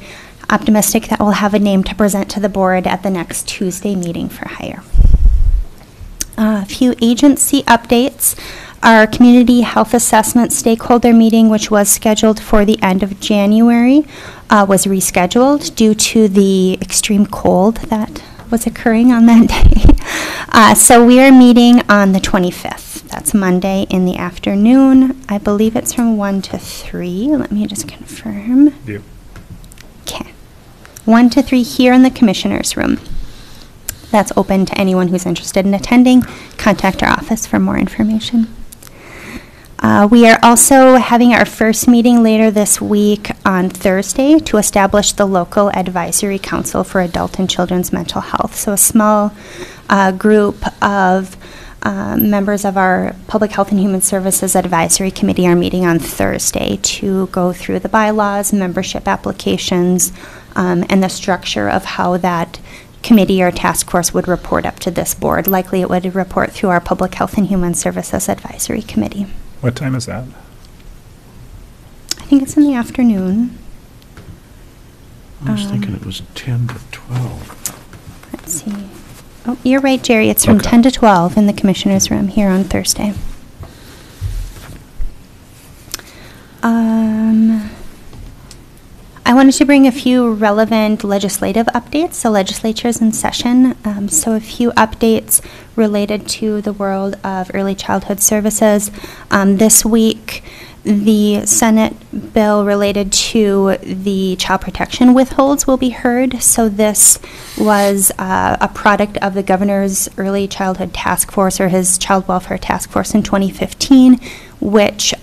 optimistic that we'll have a name to present to the board at the next Tuesday meeting for hire. A few agency updates. Our community health assessment stakeholder meeting, which was scheduled for the end of January, was rescheduled due to the extreme cold that was occurring on that day. So we are meeting on the 25th. That's Monday in the afternoon. I believe it's from 1 to 3. Let me just confirm. Yep. Okay. 1 to 3 here in the commissioner's room. That's open to anyone who's interested in attending. Contact our office for more information. We are also having our first meeting later this week on Thursday to establish the local advisory council for adult and children's mental health. So a small group of members of our Public Health and Human Services Advisory Committee are meeting on Thursday to go through the bylaws, membership applications, and the structure of how that committee or task force would report up to this board. Likely it would report through our Public Health and Human Services Advisory Committee. What time is that? I think it's in the afternoon. I was thinking it was 10 to 12. Let's see. Oh, you're right, Jerry. It's from Okay. 10 to 12 in the commissioner's room here on Thursday. I wanted to bring a few relevant legislative updates. The legislature's in session, so a few updates related to the world of early childhood services. This week, the Senate bill related to the child protection withholds will be heard. So this was a product of the governor's early childhood task force, or his child welfare task force in 2015, which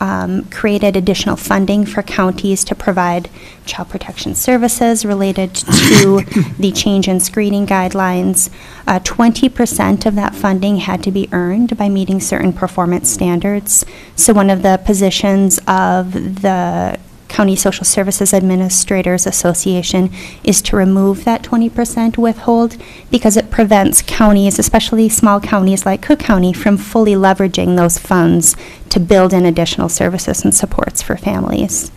created additional funding for counties to provide child protection services related to the change in screening guidelines. 20% of that funding had to be earned by meeting certain performance standards. So one of the positions of the County Social Services Administrators Association is to remove that 20% withhold because it prevents counties, especially small counties like Cook County, from fully leveraging those funds to build in additional services and supports for families.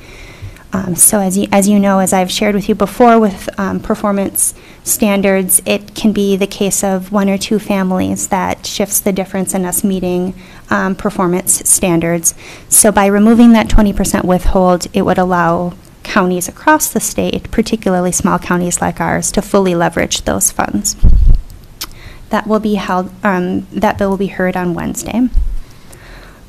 So as you know, as I've shared with you before with performance standards, it can be the case of 1 or 2 families that shifts the difference in us meeting performance standards. So by removing that 20% withhold, it would allow counties across the state, particularly small counties like ours, to fully leverage those funds. That will be held. That bill will be heard on Wednesday.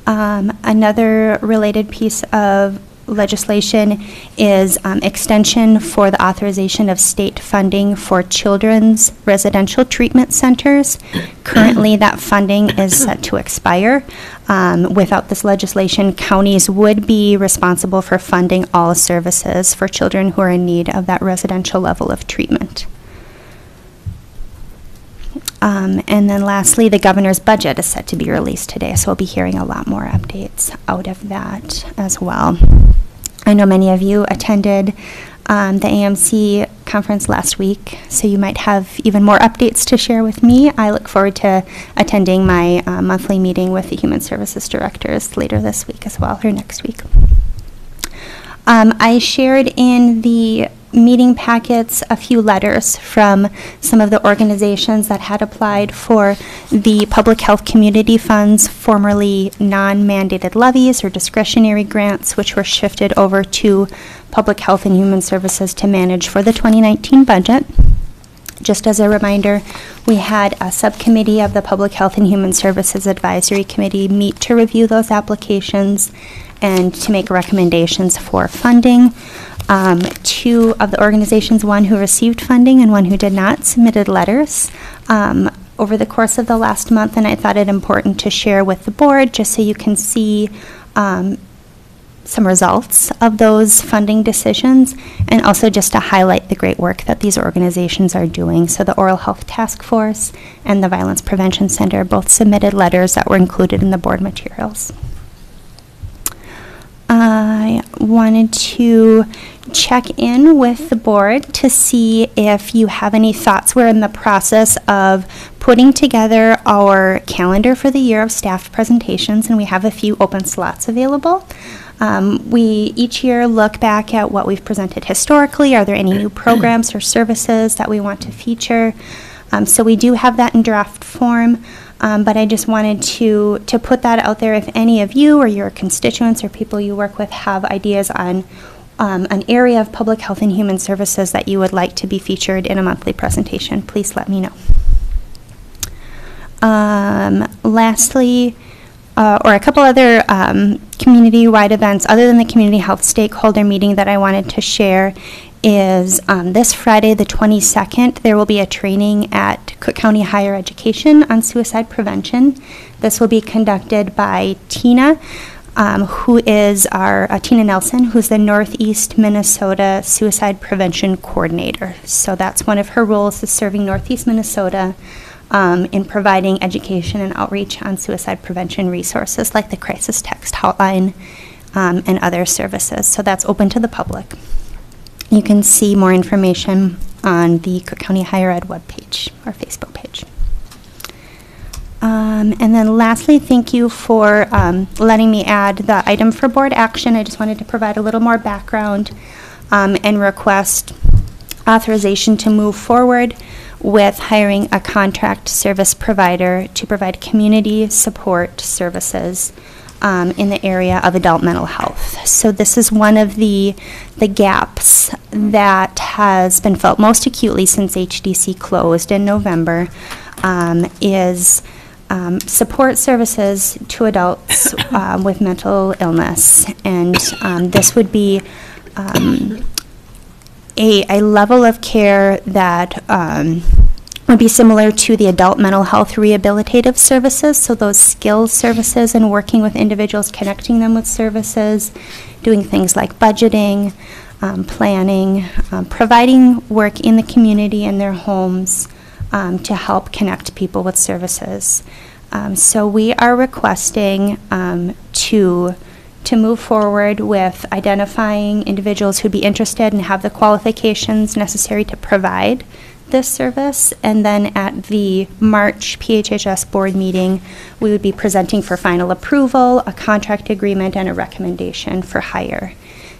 Another related piece of legislation is extension for the authorization of state funding for children's residential treatment centers. Currently, that funding is set to expire. Without this legislation, counties would be responsible for funding all services for children who are in need of that residential level of treatment. And then lastly, the governor's budget is set to be released today, so we'll be hearing a lot more updates out of that as well. I know many of you attended the AMC conference last week, so you might have even more updates to share with me. I look forward to attending my monthly meeting with the Human Services Directors later this week as well, or next week. I shared in the meeting packets a few letters from some of the organizations that had applied for the Public Health Community Funds, formerly non-mandated levies or discretionary grants, which were shifted over to Public Health and Human Services to manage for the 2019 budget. Just as a reminder, we had a subcommittee of the Public Health and Human Services Advisory Committee meet to review those applications and to make recommendations for funding. Two of the organizations, one who received funding and one who did not, submitted letters over the course of the last month, and I thought it important to share with the board just so you can see some results of those funding decisions, and also just to highlight the great work that these organizations are doing. So the Oral Health Task Force and the Violence Prevention Center both submitted letters that were included in the board materials. I wanted to check in with the board to see if you have any thoughts. We're in the process of putting together our calendar for the year of staffed presentations, and we have a few open slots available. We each year look back at what we've presented historically. Are there any new programs or services that we want to feature? So we do have that in draft form, but I just wanted to put that out there. If any of you or your constituents or people you work with have ideas on an area of public health and human services that you would like to be featured in a monthly presentation, please let me know. Lastly, or a couple other community-wide events other than the community health stakeholder meeting that I wanted to share is this Friday, the 22nd, there will be a training at Cook County Higher Education on suicide prevention. This will be conducted by Tina, Tina Nelson, who's the Northeast Minnesota Suicide Prevention Coordinator. So that's one of her roles, is serving Northeast Minnesota in providing education and outreach on suicide prevention resources like the crisis text hotline and other services. So that's open to the public. You can see more information on the Cook County Higher Ed webpage or Facebook page. And then lastly, thank you for letting me add the item for board action. I just wanted to provide a little more background and request authorization to move forward with hiring a contract service provider to provide community support services in the area of adult mental health. So this is one of the gaps that has been felt most acutely since HDC closed in November, is support services to adults with mental illness. And this would be a level of care that would be similar to the adult mental health rehabilitative services, so those skills services and working with individuals, connecting them with services, doing things like budgeting, planning, providing work in the community in their homes to help connect people with services. So we are requesting to move forward with identifying individuals who'd be interested and have the qualifications necessary to provide this service, and then at the March PHHS board meeting, we would be presenting for final approval a contract agreement and a recommendation for hire.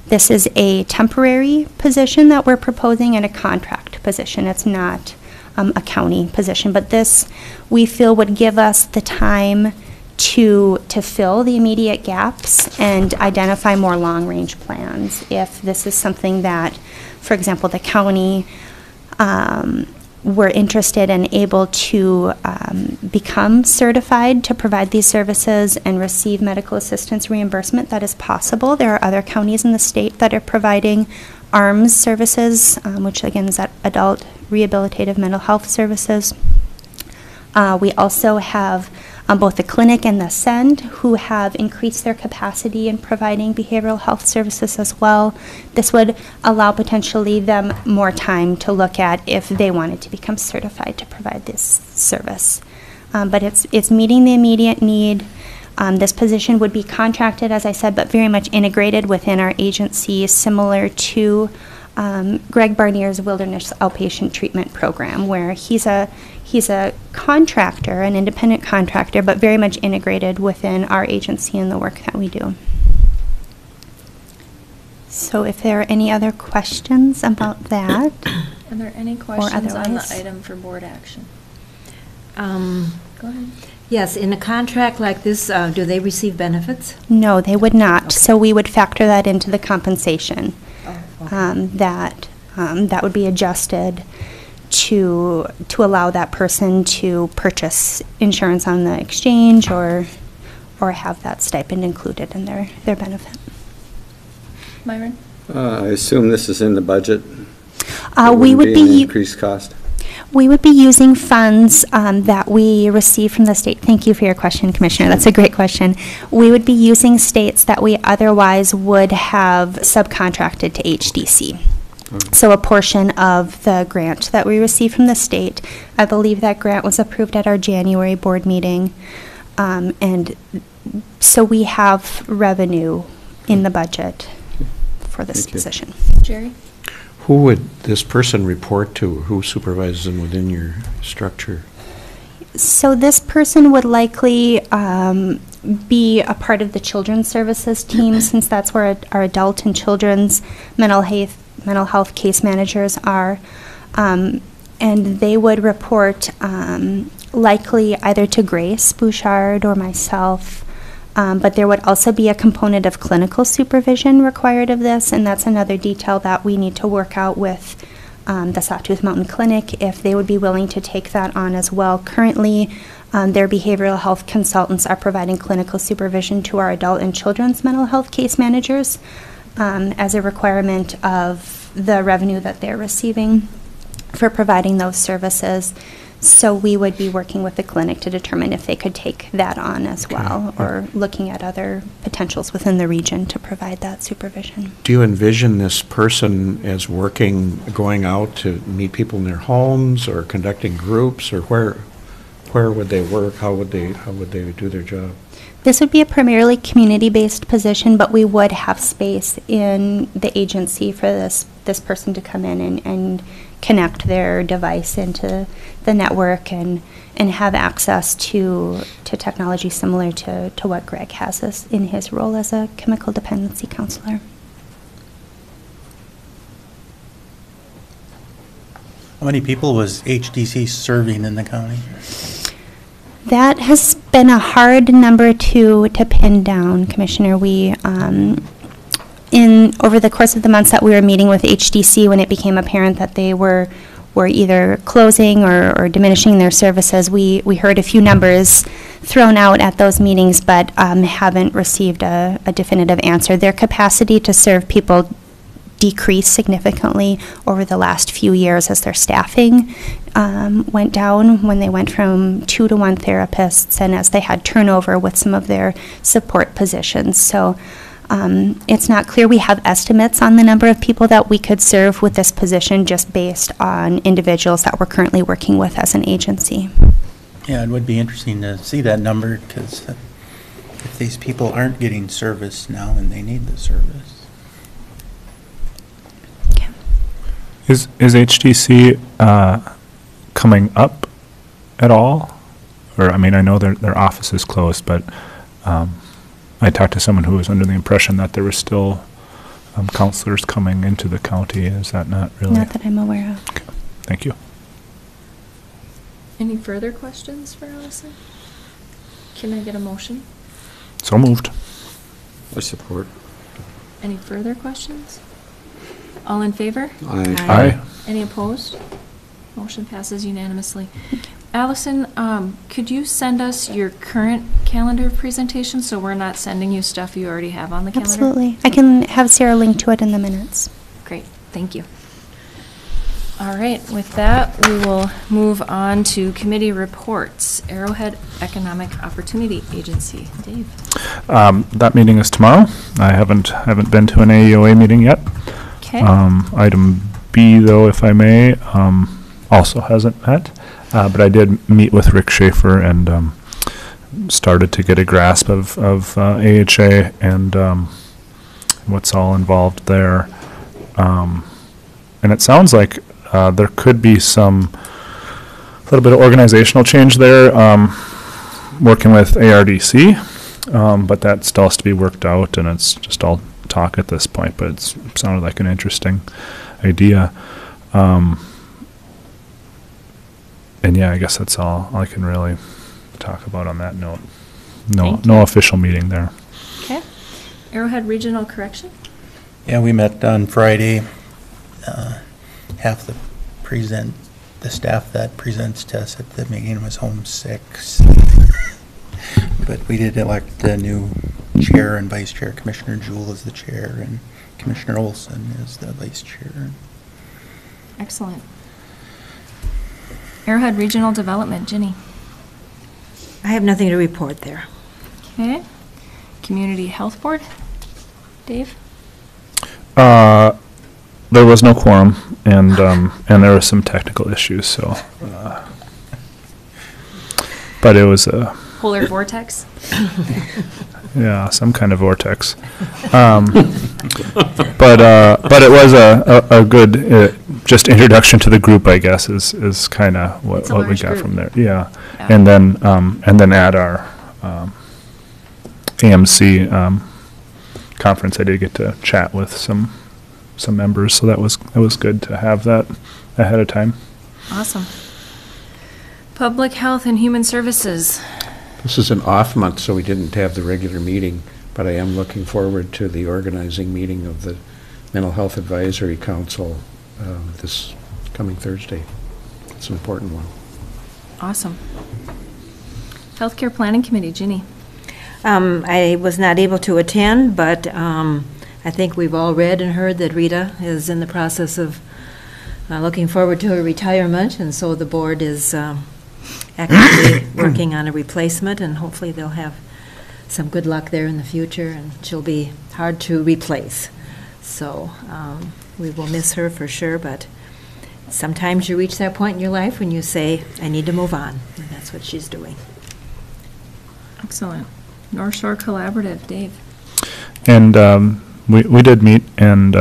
This is a temporary position that we're proposing and a contract position. It's not a county position, but this we feel would give us the time to fill the immediate gaps and identify more long-range plans. If this is something that, for example, the county were interested and able to become certified to provide these services and receive medical assistance reimbursement, that is possible. There are other counties in the state that are providing ARMS services, which again is that adult rehabilitative mental health services. We also have both the clinic and the SEND, who have increased their capacity in providing behavioral health services as well. This would allow potentially them more time to look at if they wanted to become certified to provide this service. But it's meeting the immediate need. This position would be contracted, as I said, but very much integrated within our agency, similar to Greg Barnier's Wilderness Outpatient Treatment Program, where he's a contractor, an independent contractor, but very much integrated within our agency and the work that we do. So if there are any other questions about that, Are there any questions on the otherwise. item for board action? Go ahead. Yes, in a contract like this, do they receive benefits? no, they would not. So we would factor that into the compensation. Oh, That would be adjusted to allow that person to purchase insurance on the exchange or have that stipend included in their benefit. Myron? I assume this is in the budget? We would An be increased cost? We would be using funds that we receive from the state. Thank you for your question, Commissioner. That's a great question. We would be using states that we otherwise would have subcontracted to HDC. So a portion of the grant that we received from the state, I believe that grant was approved at our January board meeting. And so we have revenue in the budget for this Thank you. position. Jerry? Who would this person report to? Who supervises them within your structure? So this person would likely be a part of the children's services team, since that's where our adult and children's mental health case managers are. And they would report likely either to Grace Bouchard or myself. But there would also be a component of clinical supervision required of this, and that's another detail that we need to work out with the Sawtooth Mountain Clinic, if they would be willing to take that on as well. Currently, their behavioral health consultants are providing clinical supervision to our adult and children's mental health case managers as a requirement of the revenue that they're receiving for providing those services. So we would be working with the clinic to determine if they could take that on as well, or looking at other potentials within the region to provide that supervision. Do you envision this person as going out to meet people in their homes, or conducting groups, or where would they work? How would they do their job? This would be a primarily community-based position, but we would have space in the agency for this person to come in and connect their device into the network and have access to technology similar to what Greg has in his role as a chemical dependency counselor. How many people was HDC serving in the county? That has been a hard number to pin down, Commissioner. We, over the course of the months that we were meeting with HDC, when it became apparent that they were either closing or diminishing their services, we heard a few numbers thrown out at those meetings, but haven't received a definitive answer. Their capacity to serve people decreased significantly over the last few years as their staffing went down, when they went from 2 to 1 therapists, and as they had turnover with some of their support positions. So it's not clear. We have estimates on the number of people that we could serve with this position, just based on individuals that we're currently working with as an agency. Yeah, it would be interesting to see that number, because if these people aren't getting service now, then they need the service. Is HTC coming up at all? Or, I mean, I know their office is closed, but I talked to someone who was under the impression that there were still counselors coming into the county. Is that not really? Not that I'm aware of. Okay. Thank you. Any further questions for Allison? Can I get a motion? So moved. I support. Any further questions? All in favor? Aye. Aye. Any opposed? Motion passes unanimously. Allison, could you send us your current calendar of presentations, so we're not sending you stuff you already have on the calendar? Absolutely. I can have Sarah link to it in the minutes. Great, thank you. All right, with that, we will move on to committee reports. Arrowhead Economic Opportunity Agency. Dave? That meeting is tomorrow. I haven't been to an AEOA meeting yet. Okay. Item B, though, if I may, also hasn't met. But I did meet with Rick Schaefer and started to get a grasp of AHA and what's all involved there. And it sounds like there could be a little bit of organizational change there, working with ARDC, but that still has to be worked out, and it's just all talk at this point, but it sounded like an interesting idea. And yeah, I guess that's all I can really talk about on that note. No official meeting there. Okay. Arrowhead Regional Correction? Yeah, we met on Friday. Half the staff that presents to us at the meeting was homesick. But we did elect a new chair and vice chair. Commissioner Jewell is the chair, and Commissioner Olson is the vice chair. Excellent. Arrowhead Regional Development, Ginny. I have nothing to report there. Okay. Community Health Board, Dave? There was no quorum, and there were some technical issues, so. But it was a. Polar vortex? Yeah, some kind of vortex. But it was a good just introduction to the group, I guess, is kind of what we got group. from there. Yeah. And then at our AMC conference, I did get to chat with some members, so that was good to have that ahead of time. Awesome. Public Health and Human Services. This is an off month, so we didn't have the regular meeting, but I am looking forward to the organizing meeting of the Mental Health Advisory Council this coming Thursday. It's an important one. Awesome. Healthcare Planning Committee, Ginny. I was not able to attend, but I think we've all read and heard that Rita is in the process of looking forward to her retirement, and so the board is actively working on a replacement, and hopefully they'll have some good luck there in the future, and she'll be hard to replace. So we will miss her for sure, but sometimes you reach that point in your life when you say, I need to move on, and that's what she's doing. Excellent. North Shore Collaborative, Dave. And we did meet, and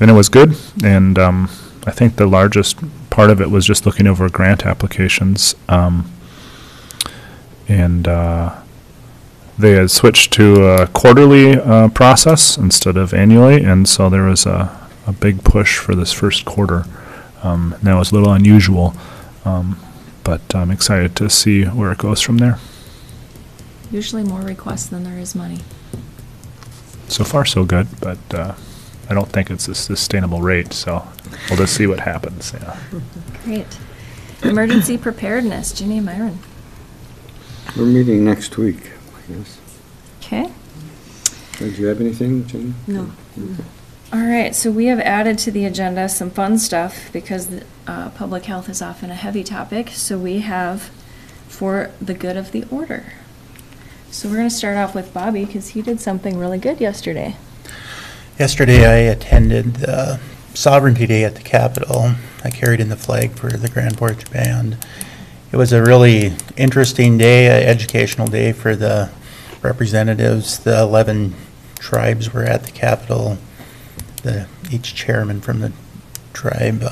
it was good, and I think the largest part of it was just looking over grant applications, and they had switched to a quarterly process instead of annually, and so there was a big push for this first quarter. That was a little unusual, but I'm excited to see where it goes from there. Usually more requests than there is money. So far, so good, but I don't think it's a sustainable rate, so we'll just see what happens. Yeah. Great. Emergency Preparedness, Ginny and Myron. We're meeting next week, I guess. Okay. Do you have anything, Jane? No. All right, so we have added to the agenda some fun stuff because public health is often a heavy topic. So we have for the good of the order. So we're going to start off with Bobby because he did something really good yesterday. Yesterday I attended Sovereignty Day at the Capitol. I carried in the flag for the Grand Portage Band. It was a really interesting day, an educational day for the representatives. The 11 tribes were at the Capitol. Each chairman from the tribe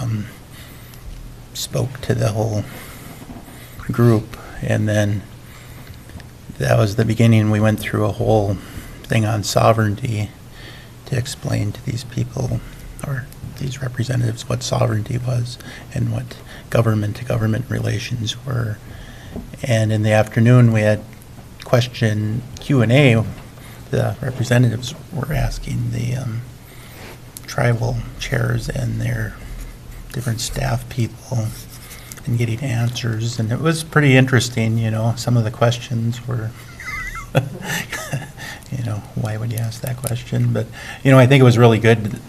spoke to the whole group, and then that was the beginning. We went through a whole thing on sovereignty to explain to these people, or these representatives, what sovereignty was and what government-to-government relations were. And in the afternoon, we had Q&A. The representatives were asking the tribal chairs and their different staff people and getting answers, and it was pretty interesting. You know, some of the questions were you know, why would you ask that question? But you know, I think it was really good.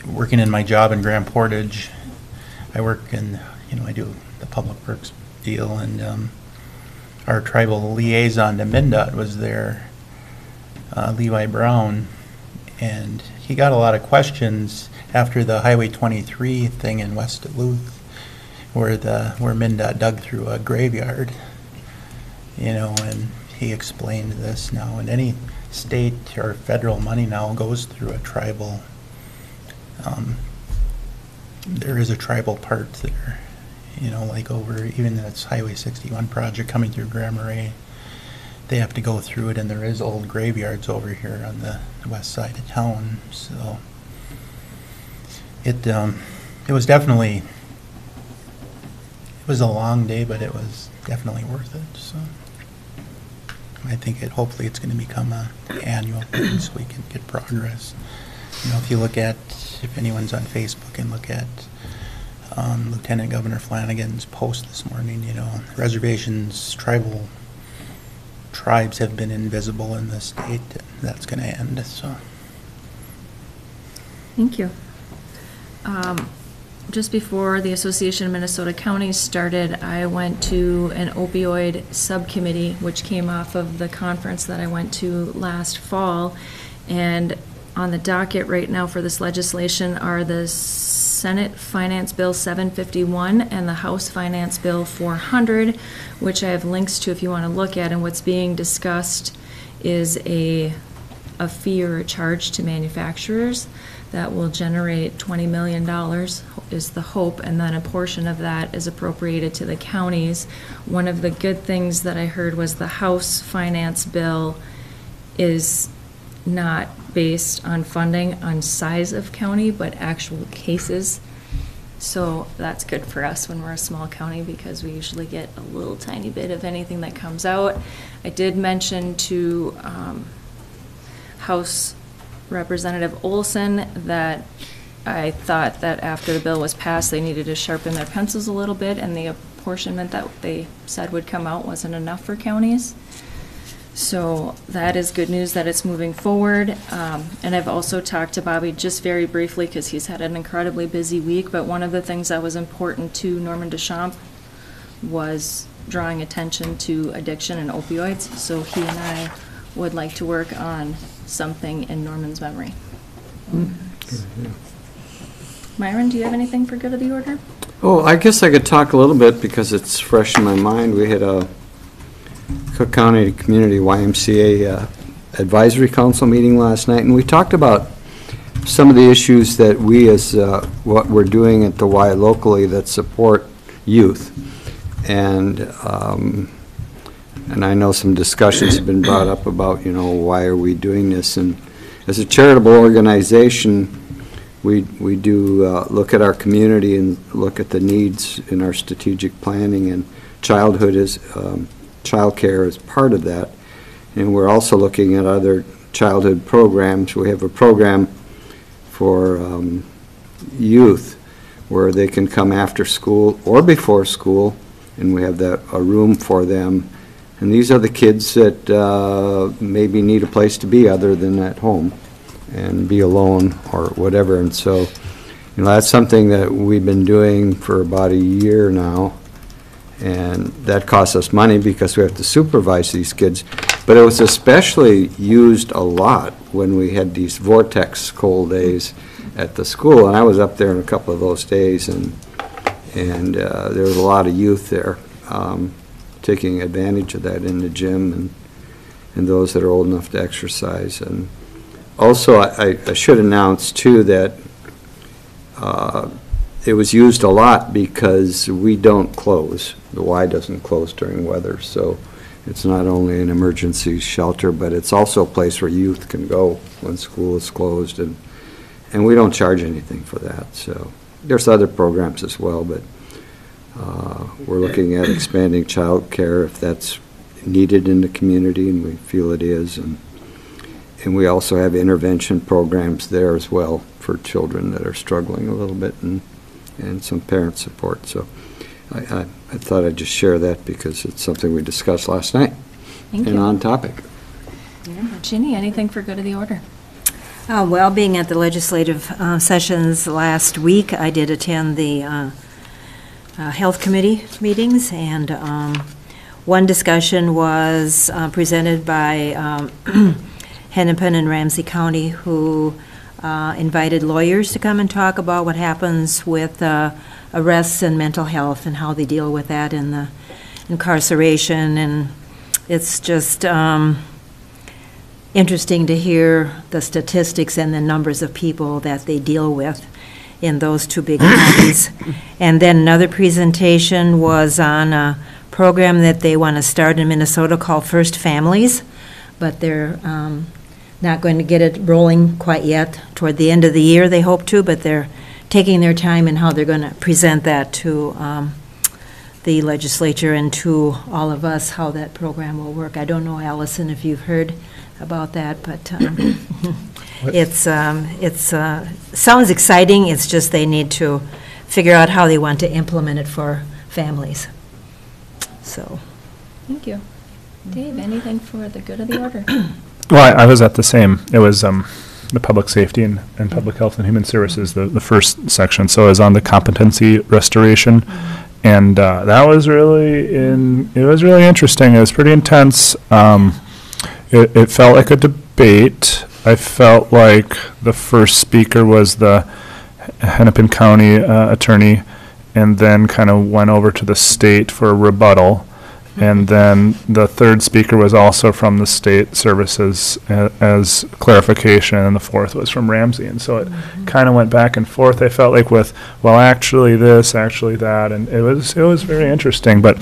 Working in my job in Grand Portage, I work in, you know, I do the public works deal, and our tribal liaison to MnDOT was there, Levi Brown, and he got a lot of questions after the Highway 23 thing in West Duluth, where MnDOT dug through a graveyard, you know, and he explained this now. And any state or federal money now goes through a tribal. There is a tribal part there, you know, like over even that's Highway 61 project coming through Grand Marais. they have to go through it, and there is old graveyards over here on the west side of town, so it was definitely, it was a long day, but it was definitely worth it, so I think hopefully it's going to become a annual thing so we can get progress. You know, if you look at, if anyone's on Facebook and look at Lieutenant Governor Flanagan's post this morning, you know, reservations, tribes have been invisible in the state, and that's going to end, so. Thank you. Just before the Association of Minnesota Counties started, I went to an opioid subcommittee, which came off of the conference that I went to last fall. And on the docket right now for this legislation are the Senate Finance Bill 751 and the House Finance Bill 400, which I have links to if you want to look at. And what's being discussed is a fee or a charge to manufacturers that will generate $20 million is the hope, and then a portion of that is appropriated to the counties. One of the good things that I heard was the House Finance Bill is not based on funding on size of county, but actual cases. So that's good for us when we're a small county because we usually get a little tiny bit of anything that comes out. I did mention to House Representative Olson that I thought that after the bill was passed, they needed to sharpen their pencils a little bit, and the apportionment that they said would come out wasn't enough for counties. So that is good news that it's moving forward. And I've also talked to Bobby just very briefly because he's had an incredibly busy week, but one of the things that was important to Norman Deschamps was drawing attention to addiction and opioids. So he and I would like to work on something in Norman's memory. Myron, do you have anything for good of the order? Oh, I guess I could talk a little bit because it's fresh in my mind. We had a Cook County Community YMCA Advisory Council meeting last night, and we talked about some of the issues that we as what we're doing at the Y locally that support youth. And I know some discussions have been brought up about, you know, why are we doing this? And as a charitable organization, we do look at our community and look at the needs in our strategic planning, and childhood is child care is part of that. And we're also looking at other childhood programs. We have a program for youth where they can come after school or before school, and we have a room for them. And these are the kids that maybe need a place to be other than at home and be alone or whatever. And so, you know, that's something that we've been doing for about a year now. And that costs us money because we have to supervise these kids. But it was especially used a lot when we had these vortex cold days at the school. And I was up there in a couple of those days, and there was a lot of youth there. Taking advantage of that in the gym and those that are old enough to exercise. And also, I should announce, too, that it was used a lot because we don't close. The Y doesn't close during weather, so it's not only an emergency shelter, but it's also a place where youth can go when school is closed, and we don't charge anything for that. So there's other programs as well, but we're looking at expanding child care if that's needed in the community, and we feel it is. And we also have intervention programs there as well for children that are struggling a little bit, and some parent support. So I thought I'd just share that because it's something we discussed last night. Thank you. And on topic. Ginny, anything for good of the order? Well, being at the legislative sessions last week, I did attend the Health Committee meetings, and one discussion was presented by Hennepin and Ramsey County, who invited lawyers to come and talk about what happens with arrests and mental health and how they deal with that in the incarceration. And it's just interesting to hear the statistics and the numbers of people that they deal with in those two big counties. And then another presentation was on program that they want to start in Minnesota called First Families, but they're not going to get it rolling quite yet. Toward the end of the year, they hope to, but they're taking their time in how they're going to present that to the legislature and to all of us, how that program will work. I don't know, Allison, if you've heard about that, but it's sounds exciting. It's just they need to figure out how they want to implement it for families. So, Thank you. Dave, anything for the good of the order? Well, I was at the same, it was the public safety and public health and human services, the first section. So I was on the competency restoration. And that was really interesting. It was pretty intense. It felt like a debate. I felt like the first speaker was the Hennepin County attorney, and then kind of went over to the state for a rebuttal. And then the third speaker was also from the state services as clarification, and the fourth was from Ramsey. And so it kind of went back and forth. I felt like with, well, actually this, actually that, and it was very interesting. But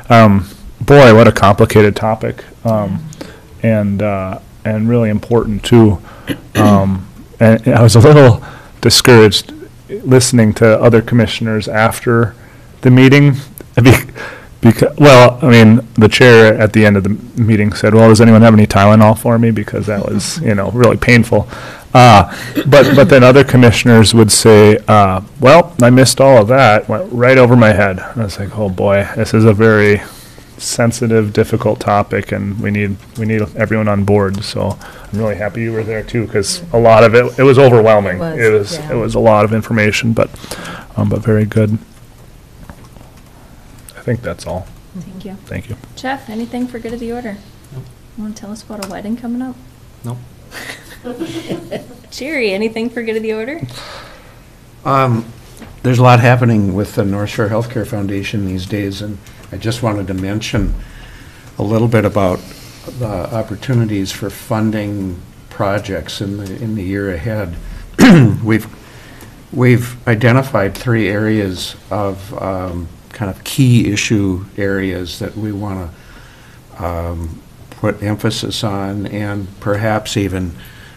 boy, what a complicated topic, and really important too. And I was a little discouraged listening to other commissioners after the meeting. Because, well, I mean, the chair at the end of the meeting said, well, does anyone have any Tylenol for me? Because that was, really painful. But then other commissioners would say, well, I missed all of that. Went right over my head. I was like, oh boy, this is a very sensitive, difficult topic, and we need everyone on board. So I'm really happy you were there too, because a lot of it was overwhelming. It was a lot of information, but very good. I think that's all. Thank you. Thank you. Jeff, anything for good of the order? Nope. You want to tell us about a wedding coming up? Nope. Jerry, anything for good of the order? There's a lot happening with the North Shore Healthcare Foundation these days, and I just wanted to mention a little bit about the opportunities for funding projects in the year ahead. We've identified 3 areas of kind of key issue areas that we want to put emphasis on, and perhaps even,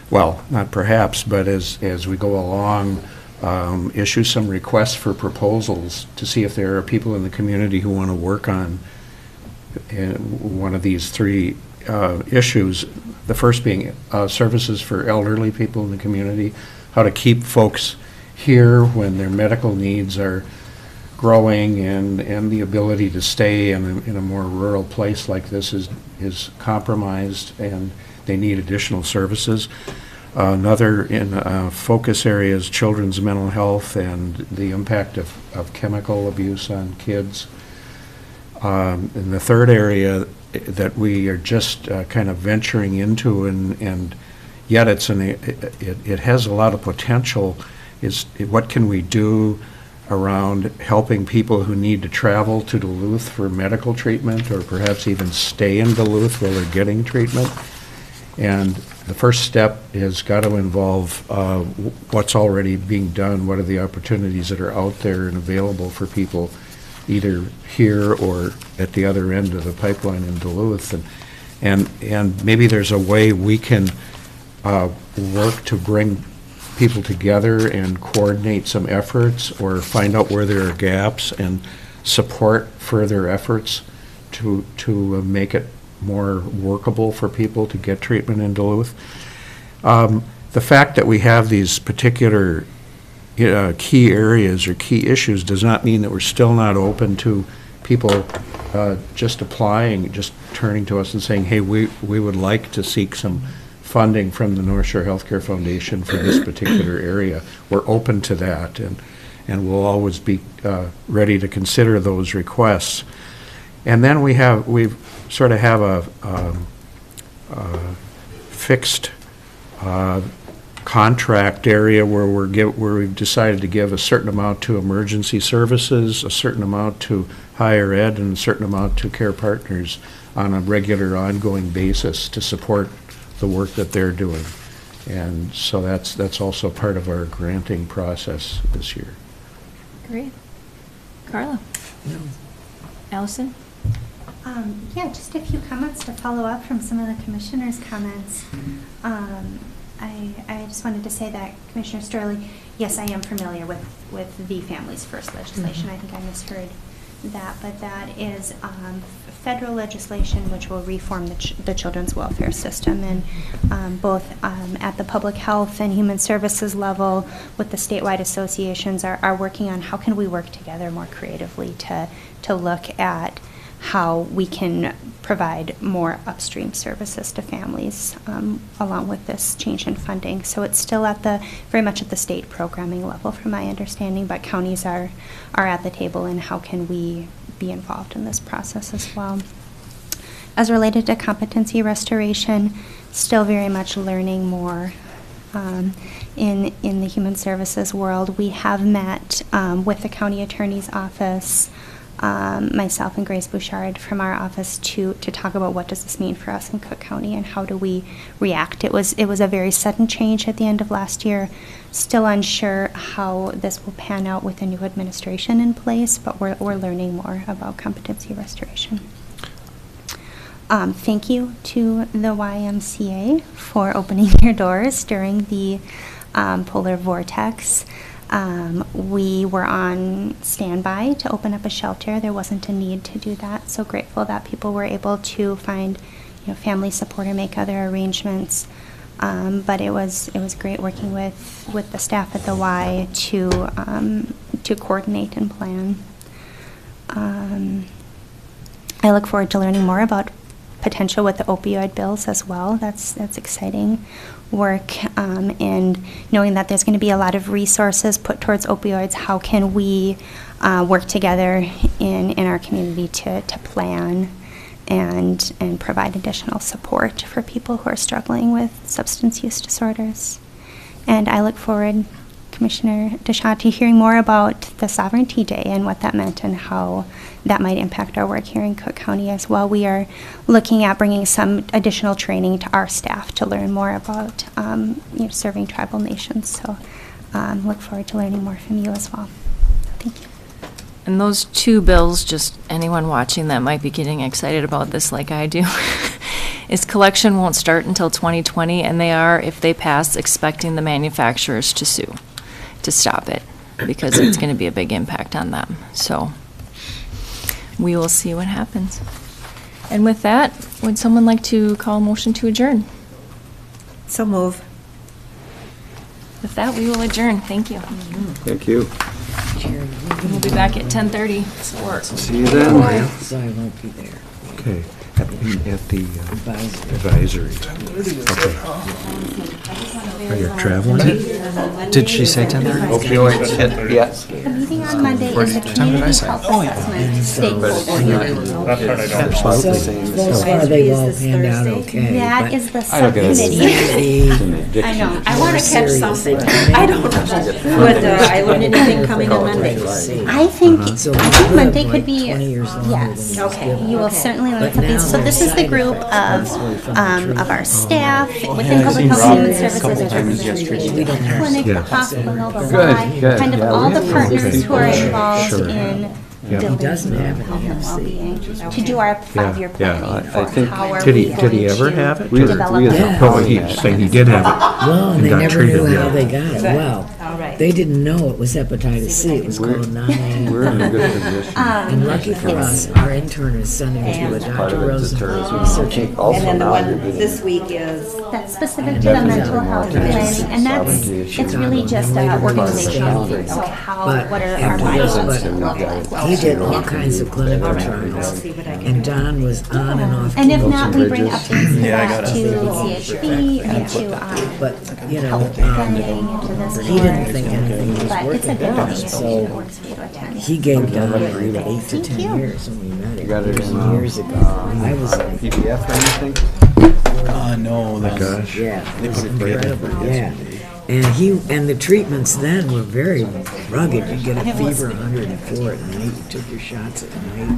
well, not perhaps, but as we go along, issue some requests for proposals to see if there are people in the community who want to work on one of these 3 issues. The first being services for elderly people in the community, how to keep folks here when their medical needs are growing, and the ability to stay in a more rural place like this is compromised, and they need additional services. Another focus area is children's mental health and the impact of chemical abuse on kids. And the third area that we are just kind of venturing into, and yet it has a lot of potential, is what can we do around helping people who need to travel to Duluth for medical treatment, or perhaps even stay in Duluth while they're getting treatment. And the first step has got to involve what's already being done, what are the opportunities that are out there and available for people either here or at the other end of the pipeline in Duluth. And maybe there's a way we can work to bring people together and coordinate some efforts, or find out where there are gaps and support further efforts to make it more workable for people to get treatment in Duluth. The fact that we have these particular key areas or key issues does not mean that we're still not open to people just applying, just turning to us and saying, hey, we would like to seek some funding from the North Shore Healthcare Foundation for this particular area. We're open to that, and we'll always be ready to consider those requests. And then we sort of have a fixed contract area where we've decided to give a certain amount to emergency services, a certain amount to higher ed, and a certain amount to Care Partners on a regular, ongoing basis to support the work that they're doing. And so that's also part of our granting process this year. Great. Carla? No. Allison? Yeah, just a few comments to follow up from some of the commissioners' comments. I just wanted to say that Commissioner Sterling, yes, I am familiar with the Families First legislation. I think I misheard that, but that is federal legislation which will reform the children's welfare system, and both at the public health and human services level with the statewide associations are working on how can we work together more creatively to look at how we can provide more upstream services to families along with this change in funding. So it's still very much at the state programming level from my understanding, but counties are at the table, and how can we be involved in this process as well. As related to competency restoration, still very much learning more in the human services world. We have met with the county attorney's office, myself and Grace Bouchard from our office to talk about what does this mean for us in Cook County and how do we react. It was a very sudden change at the end of last year. Still unsure how this will pan out with a new administration in place, but we're learning more about competency restoration. Thank you to the YMCA for opening your doors during the polar vortex. We were on standby to open up a shelter. There wasn't a need to do that. So grateful that people were able to find, family support or make other arrangements. But it was great working with the staff at the Y to coordinate and plan. I look forward to learning more about potential with the opioid bills as well. That's exciting work, and knowing that there's going to be a lot of resources put towards opioids. How can we work together in our community to plan and provide additional support for people who are struggling with substance use disorders? And I look forward, Commissioner DeShaw, to hearing more about the Sovereignty Day and what that meant and how that might impact our work here in Cook County as well. We are looking at bringing some additional training to our staff to learn more about serving tribal nations. So look forward to learning more from you as well. Thank you. And those two bills, just anyone watching that might be getting excited about this like I do, is collection won't start until 2020, and they are, if they pass, expecting the manufacturers to sue to stop it, because it's going to be a big impact on them. So we will see what happens. And with that, would someone like to call a motion to adjourn? So move. With that, we will adjourn. Thank you. Thank you. We'll be back at 10:30. See you then. So I won't be there. Okay, at the advisory. Okay. Are you traveling? Did she say 10:30? Opioids hit, yes. The meeting on Monday is the community health assessment stakeholder. Absolutely. So far, they've all panned out okay. That but is the I don't get it. subcommittee. I know. I want to catch something. I don't know. But I learned anything coming on Monday. I think Monday could be, 20 years longer yes. than Okay. You will certainly learn But something. now So this is the side group of our staff within public health and human services, clinic, the hospital, the Y, good. kind of Yeah, all the we- partners who are Okay. involved Sure. in Yeah. building He doesn't have an health and EMC. well-being, to do our five-year yeah. planning I for think- how are Did we he going ever to have it? We- develop we- a Yeah. Oh, he's saying he did have it. Well, and they got never treated, knew how yeah. they got it. Well, All right. they didn't know it was hepatitis C. It was We're- called non-A. We're in a good position. And lucky for us, our intern is sending to a Part Dr. of it's the Rosenberg tourism. researching. Also And then the now one you're getting- this week is, That's specific to the mental health planning, and that's, it's really just organizational thing. So how, But what are our after this, mindsets but look like? he did all kinds of clinical trials. And Don was on and off. And if chemo. not, we bring updates to Yeah, I that gotta- to CHB and to, But, you know, help them getting into this he didn't work. think anything was But it's a working good for thing us, if so it works for you to attend. he gave Don like 8 to 10 Thank you. years when we met him. Got it years in, and years ago. I was like, PPF or anything? No, My gosh. yeah, They it was put it together incredible, pretty yeah. And the treatments then were very rugged. You'd get a fever 104 at night, you took your shots at night.